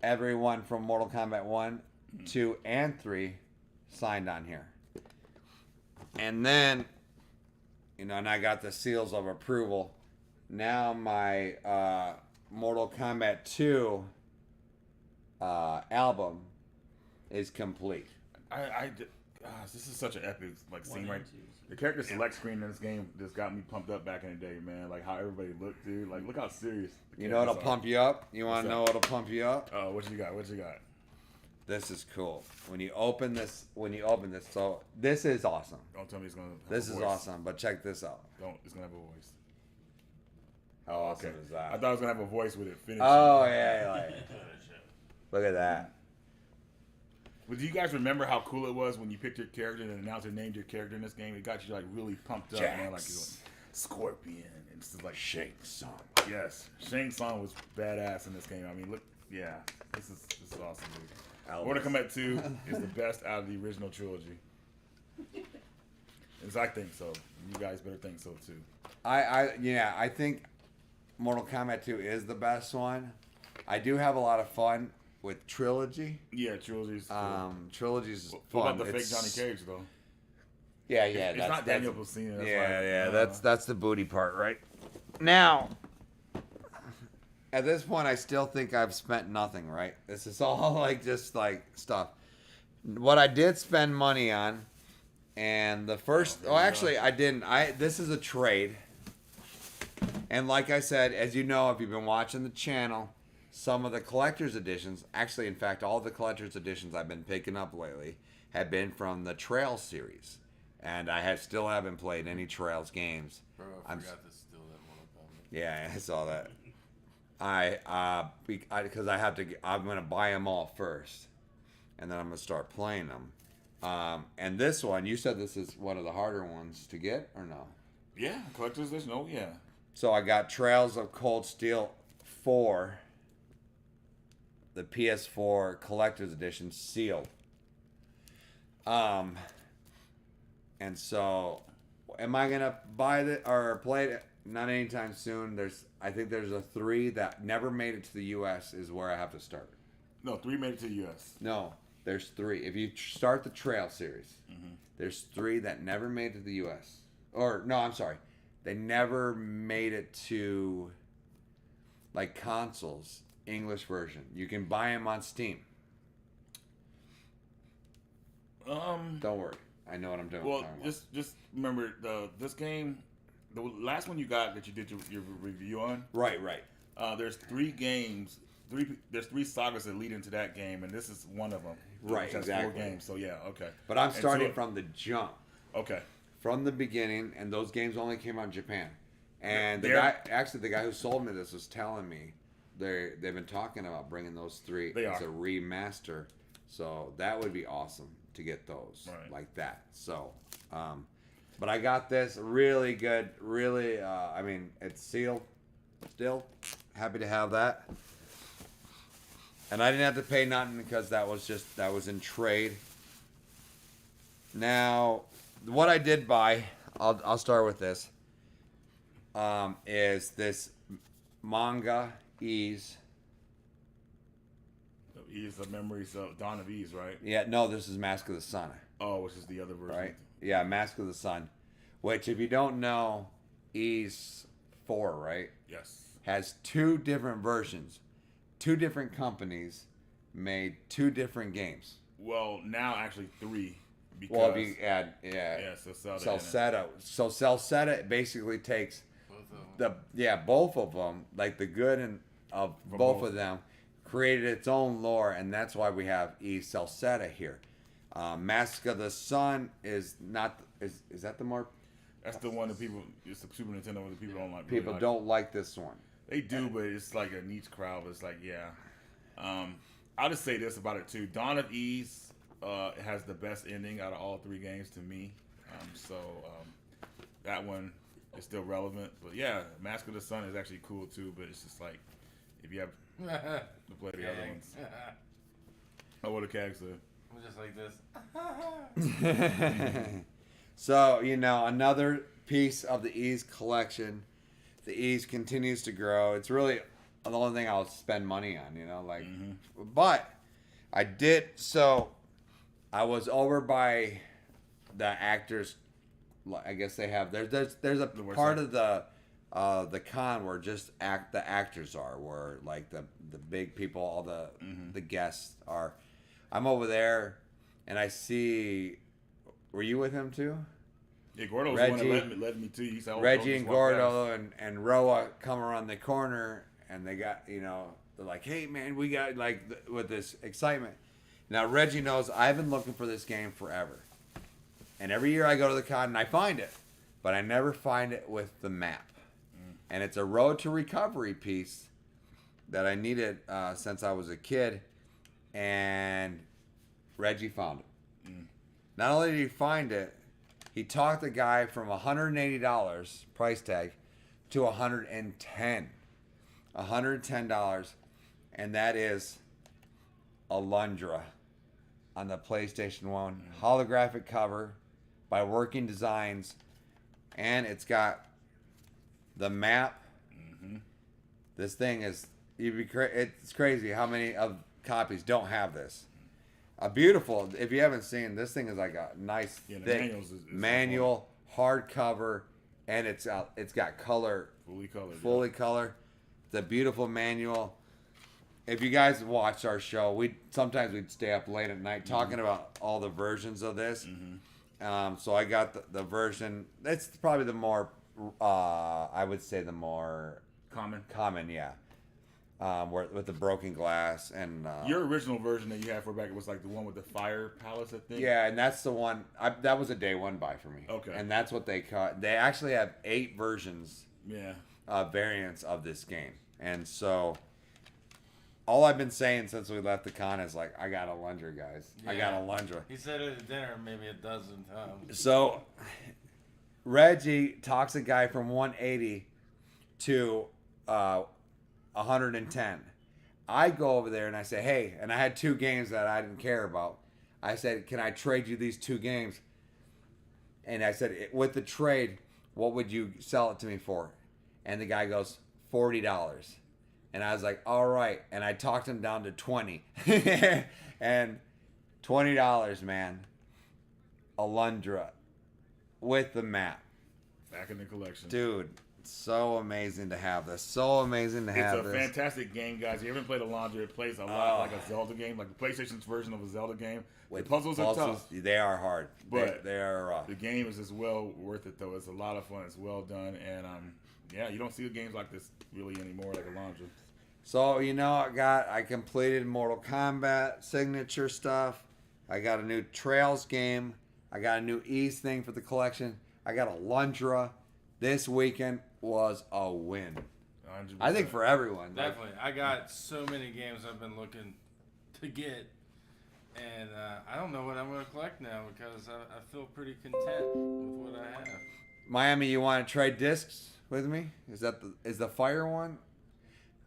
everyone from Mortal Kombat 1, 2, and 3 signed on here. And then, and I got the seals of approval. Now my Mortal Kombat 2 album is complete. This is such an epic scene, One right? and twos. The character select screen in this game just got me pumped up back in the day, man. Like how everybody looked, dude. Like look how serious. You know what'll pump you up? You want to know what'll pump you up? Oh, what you got? What you got? This is cool. When you open this, so this is awesome. Don't tell me it's gonna. Have This a is voice. awesome, but check this out. Don't. It's gonna have a voice. How awesome is that? I thought it was gonna have a voice with it. Finish. Oh yeah, like, look at that. But do you guys remember how cool it was when you picked your character and the announcer named your character in this game? It got you like really pumped up, man. Like Scorpion and it's just like Shang Tsung. yes, Shang Tsung was badass in this game. I mean, look, yeah, this is awesome, dude. Mortal Kombat 2 is the best out of the original trilogy. As I think so. You guys better think so too. I think Mortal Kombat 2 is the best one. I do have a lot of fun with Trilogy. Yeah, trilogy's cool. Trilogy's fun. What about the It's- fake Johnny Cage though? Yeah, It's not Daniel Pacino. That's Yeah, why, that's the booty part, right? Now, at this point, I still think I've spent nothing, right? This is all just stuff. What I did spend money on, and the first, actually, I didn't. This is a trade, and like I said, as you know, if you've been watching the channel, some of the collector's editions, actually, in fact, all the collector's editions I've been picking up lately have been from the Trail series. And I still haven't played any Trails games. Bro, I forgot to steal that Mortal Kombat. Yeah, I saw that. Because I'm gonna buy them all first, and then I'm gonna start playing them. And this one, you said this is one of the harder ones to get, or no? Yeah, collector's edition. Oh yeah. So I got Trails of Cold Steel 4, the PS4 collector's edition sealed. And so, am I gonna buy it or play it? Not anytime soon. I think there's a 3 that never made it to the U.S. is where I have to start. No, 3 made it to the U.S. No, there's 3. If you start the Trail series, there's 3 that never made it to the U.S. Or no, I'm sorry, they never made it to consoles English version. You can buy them on Steam. Don't worry. I know what I'm doing. Well, just remember this game, the last one you got that you did your review on. Right. There's 3 games. There's 3 sagas that lead into that game, and this is one of them. Right, which has exactly. 4 games. So yeah, okay. But I'm And starting so- from the jump. Okay. From the beginning, and those games only came out in Japan. And the They're- guy who sold me this was telling me they've been talking about bringing those 3 They as are. a remaster. So that would be awesome to get those Right. like that. So, but I got this really good. Really, it's sealed. Still happy to have that. And I didn't have to pay nothing because that was in trade. Now, what I did buy, I'll start with this. Is this manga Ease. Ease of Memories of Dawn of Ease, right? Yeah, no, this is Mask of the Sun, Oh, which is the other version. right? Yeah, Mask of the Sun, which if you don't know, Ease 4, right, Yes. has two different versions. Two different companies made two different games. Well, now actually 3. Because, Well, if you add, yeah, so Zelda. So Celceta basically takes both of them, like the good and of From both both. of them, created its own lore, and that's why we have Celceta here. Mask of the Sun is not is that the more That's the one that people. It's the Super Nintendo where the people don't like. people like. don't like this one. They do, but it's like a niche crowd. But it's like, yeah. I'll just say this about it too. Dawn of Ease has the best ending out of all 3 games to me. That one is still relevant. But yeah, Mask of the Sun is actually cool too. But it's just like if you have to play the other ones. Oh, what a cag said. I'm just like this. So, another piece of the Ease collection. The Ease continues to grow. It's really the only thing I'll spend money on, But I did, so I was over by the actors. I guess they have, there's a part of the con where just the actors are, where like the big people, all the guests are. I'm over there and I see, were you with him too? Yeah, Gordo was Reggie- the one that led me to you. So Reggie and Gordo and Roa come around the corner and they got, they're like, hey man, we got with this excitement. Now Reggie knows I've been looking for this game forever. And every year I go to the con and I find it, but I never find it with the map. And it's a Road to Recovery piece that I needed since I was a kid, and Reggie found it. Not only did he find it, he talked the guy from $180 price tag to $110. $110, and that is Alundra on the PlayStation 1 holographic cover by Working Designs, and it's got the map. This thing is it's crazy how many of copies don't have this. A beautiful. If you haven't seen, this thing is like a nice thick manual hardcover, and it's got color, fully color. It's a beautiful manual. If you guys watched our show, sometimes we'd stay up late at night talking about all the versions of this. So I got the version. It's probably the more, I would say the more common, yeah. Where with the broken glass and your original version that you had for back was like the one with the fire palace, I think. Yeah, and that's the one. That was a day one buy for me. Okay. And that's what they cut. They actually have 8 versions. Yeah. Variants of this game, and so all I've been saying since we left the con is like, I got Alundra, guys. I got Alundra. He said it at dinner maybe a dozen times. So Reggie talks a guy from 180 to 110. I go over there and I say, hey, and I had 2 games that I didn't care about. I said, can I trade you these 2 games? And I said, with the trade, what would you sell it to me for? And the guy goes, $40. And I was like, all right. And I talked him down to 20. And $20, man. Alundra with the map. Back in the collection. Dude, so amazing to have this. So amazing to have this. It's a fantastic game, guys. If you haven't played Alundra, it plays a lot like a Zelda game, like the PlayStation's version of a Zelda game. The puzzles are tough. They are hard. But they are rough. The game is just well worth it, though. It's a lot of fun. It's well done. And, yeah, you don't see games like this really anymore, like Alundra. So, I completed Mortal Kombat signature stuff. I got a new Trails game. I got a new Ease thing for the collection. I got Alundra. This weekend was a win. 100%. I think for everyone. Definitely. I got so many games I've been looking to get. And I don't know what I'm going to collect now because I feel pretty content with what I have. Miami, you want to trade discs with me? Is the fire one?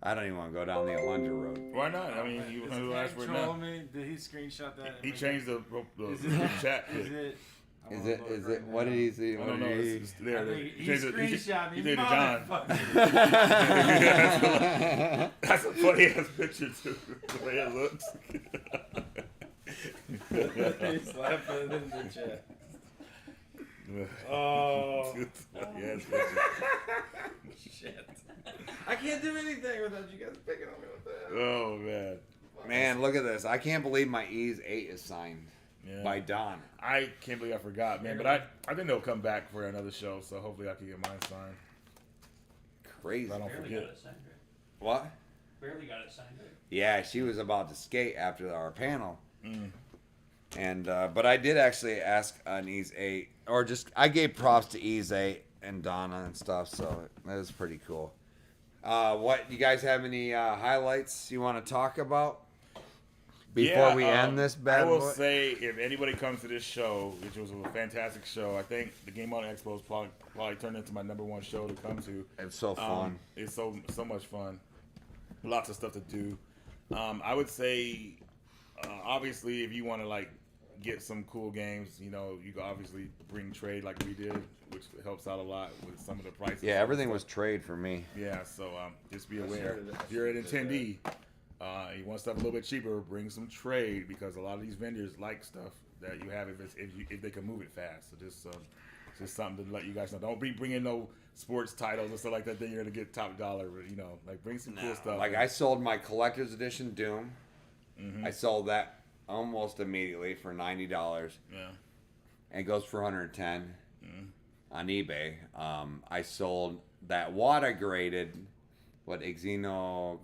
I don't even want to go down the Alundra road. Why not? I mean, you asked for it now. Me? Did he screenshot that? He changed the is it, chat. Is it Is it? What did he see? I What don't did know. he? It's there. I think He he changed it- screenshot me. he changed it to John. Motherfucker. That's a funny ass picture too. The way it looks. He's laughing in the chat. Oh. Yes. Shit. I can't do anything without you guys picking on me with that. Oh man. Man, look at this. I can't believe my E's 8 is signed Yeah. by Don. I can't believe I forgot, man. But I think they'll come back for another show, so hopefully I can get mine signed. Crazy. I don't Barely forget. got it signed right. What? Barely got it signed right. Yeah, she was about to skate after our panel. Mm. And but I did actually ask an E's 8, or just I gave props to E's 8 and Donna and stuff, so that was pretty cool. What you guys have any highlights you want to talk about before we end this bad I will boy? say, if anybody comes to this show, which was a fantastic show, I think the Game On Expo has probably turned into my #1 show to come to. It's so fun. It's so much fun. Lots of stuff to do. I would say, obviously, if you want to like get some cool games, you know, you can obviously bring trade like we did, which helps out a lot with some of the prices. Yeah, everything was trade for me. Yeah, so just be aware. If you're an attendee, you want stuff a little bit cheaper, bring some trade, because a lot of these vendors like stuff that you have if they can move it fast. So just something to let you guys know. Don't be bringing no sports titles and stuff like that. Then you're gonna get top dollar. You know, like bring some cool stuff. Like I sold my collector's edition Doom. Mm-hmm. I sold that almost immediately for $90. Yeah. And it goes for 110 on eBay. I sold that water graded, Xeno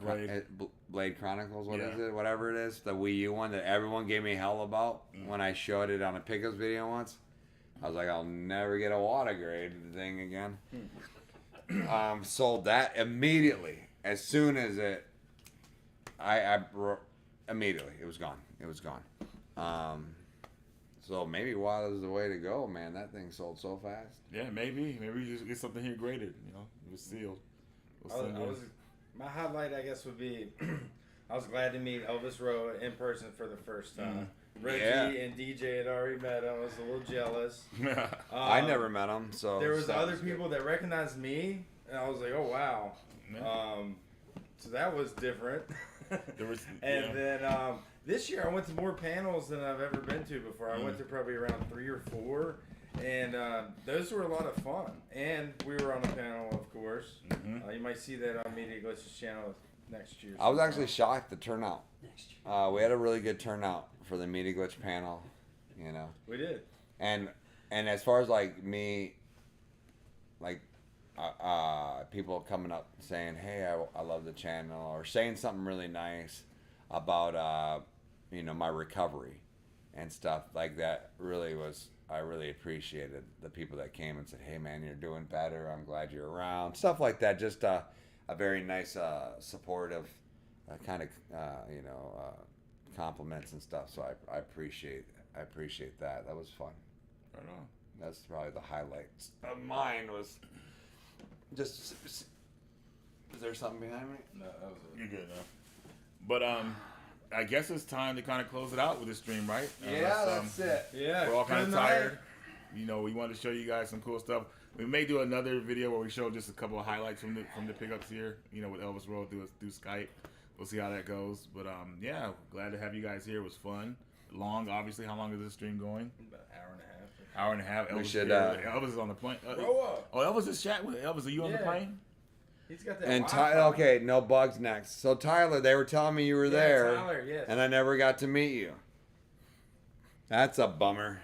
Blade Chronicles, what is it? Whatever it is, the Wii U one that everyone gave me hell about when I showed it on a pickups video once. I was like, I'll never get a water graded thing again. Sold that immediately as soon as it. Immediately it was gone. It was gone. So maybe water is the way to go, man. That thing sold so fast. Yeah, maybe you just get something here graded. You know, it was sealed. My highlight, I guess, would be I was glad to meet Elvis Roa in person for the first time. Reggie and DJ had already met him. I was a little jealous. I never met him, so there was other people that recognized me, and I was like, oh wow. So that was different. Then this year I went to more panels than I've ever been to before. I went to probably around 3 or 4, and those were a lot of fun. And we were on a panel, of course. You might see that on Media Glitch's channel next year. I was actually shocked the turnout. Next year. We had a really good turnout for the Media Glitch panel, you know. We did. And as far as like me, like people coming up saying, "Hey, I love the channel," or saying something really nice about you know, my recovery and stuff like that. I really appreciated the people that came and said, "Hey man, you're doing better. I'm glad you're around." Stuff like that. Just a very nice supportive kind of you know, compliments and stuff. So I appreciate that. That was fun. Right on. That's probably the highlights of mine. Was just. Is there something behind me? No, that was it. You're good now. But I guess it's time to kind of close it out with this stream, right? That's it. Yeah. We're all kind of good night. tired. You know, we wanted to show you guys some cool stuff. We may do another video where we show just a couple of highlights from the pickups here. You know, with Elvis Road through Skype. We'll see how that goes. But yeah, glad to have you guys here. It was fun. Long, obviously. How long is this stream going? About an hour and a half. Hour and a half. Elvis, should, here. Elvis is on the plane. Roa. Oh, Elvis is chatting with Elvis. Are you on the Yeah. plane? He's got that. And Wi-Fi. okay, no bugs next. So Tyler, they were telling me you were there, Tyler, yes. and I never got to meet you. That's a bummer.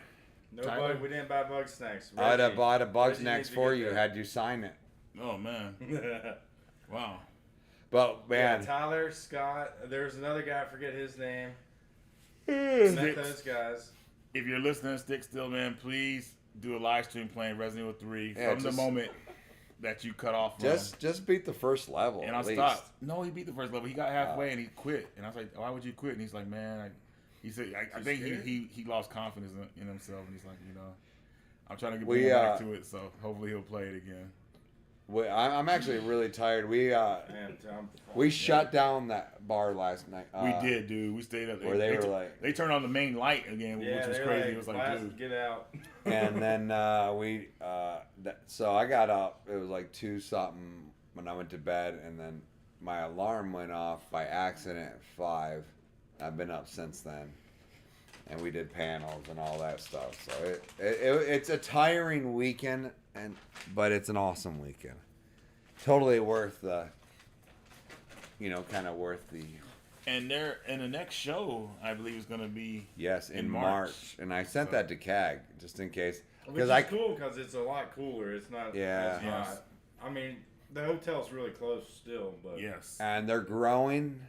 No Tyler? bug. We didn't buy bug snacks. I'd have Reggie. bought a bugs Reggie next needs to for get you there. had you sign it. Oh man. Wow. But Yeah, man, Tyler, Scott. There's another guy. I forget his name. Sticks. Met those guys. If you're listening, Stick Still, man, please do a live stream playing Resident Evil 3 Yeah, from the just- moment that you cut off from. just beat the first level. And I at least. stopped. No, he beat the first level. He got halfway and he quit. And I was like, why would you quit? And he's like, man, he said, I think he lost confidence in himself. And he's like, you know, I'm trying to get back to it. So hopefully he'll play it again. I'm actually really tired. We shut down that bar last night. We did, dude. We stayed up. Where they were like, they turned on the main light again, which was crazy. It was like, dude, get out. and then so I got up. It was like 2 something when I went to bed, and then my alarm went off by accident at 5. I've been up since then, and we did panels and all that stuff. So it's a tiring weekend, but it's an awesome weekend. Totally worth the, kind of worth the. And the next show, I believe, is going to be in March. And I sent that to CAG just in case. Which is cool because it's a lot cooler. It's not. Yeah. It's not. I mean, the hotel's really close still, but yes. And they're growing.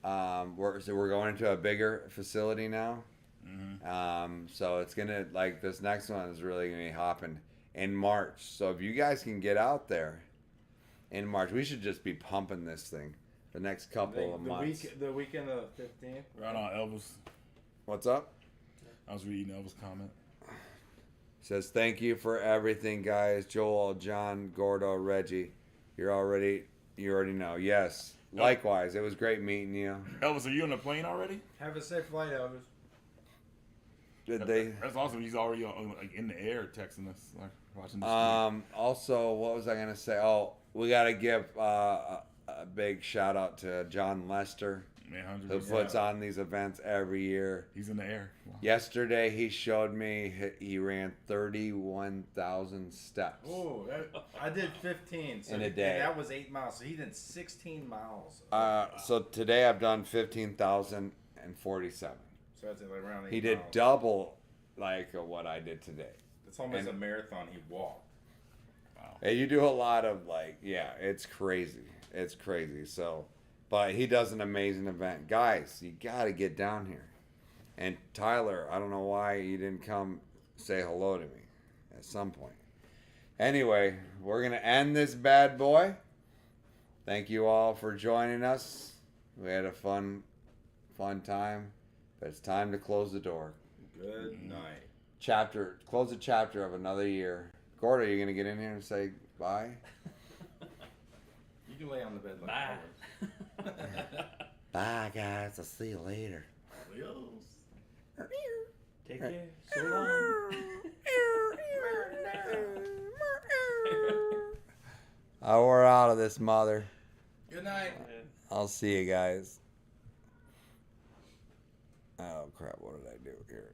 We're going into a bigger facility now. Mm-hmm. So it's gonna this next one is really gonna be hopping in March. So if you guys can get out there in March, we should just be pumping this thing the next couple of months. The weekend of the 15th. Right on, Elvis. What's up? I was reading Elvis' comment. Says thank you for everything, guys. Joel, John, Gordo, Reggie. You already know. Yes. Likewise, it was great meeting you. Elvis, are you on the plane already? Have a safe flight, Elvis. Did they? That's awesome. He's already in the air texting us, watching the Also, what was I gonna say? Oh, we gotta give a big shout out to John Lester, who puts on these events every year. He's in the air. Wow. Yesterday, he showed me he ran 31,000 steps. Oh, I did 15 in a day. And that was 8 miles. So he did 16 miles. So today I've done 15,047. So that's like around 8 He did miles. double what I did today. It's almost a marathon he walked. Wow. And you do a lot of it's crazy. It's crazy. So, but he does an amazing event. Guys, you got to get down here. And Tyler, I don't know why you didn't come say hello to me at some point. Anyway, we're going to end this bad boy. Thank you all for joining us. We had a fun time, but it's time to close the door. Good night. Close the chapter of another year. Gordo, are you going to get in here and say bye? You can lay on the bed like Bye. Bye, guys. I'll see you later. Take care. So long. We're out of this mother. Good night. I'll see you guys. Oh crap, what did I do here?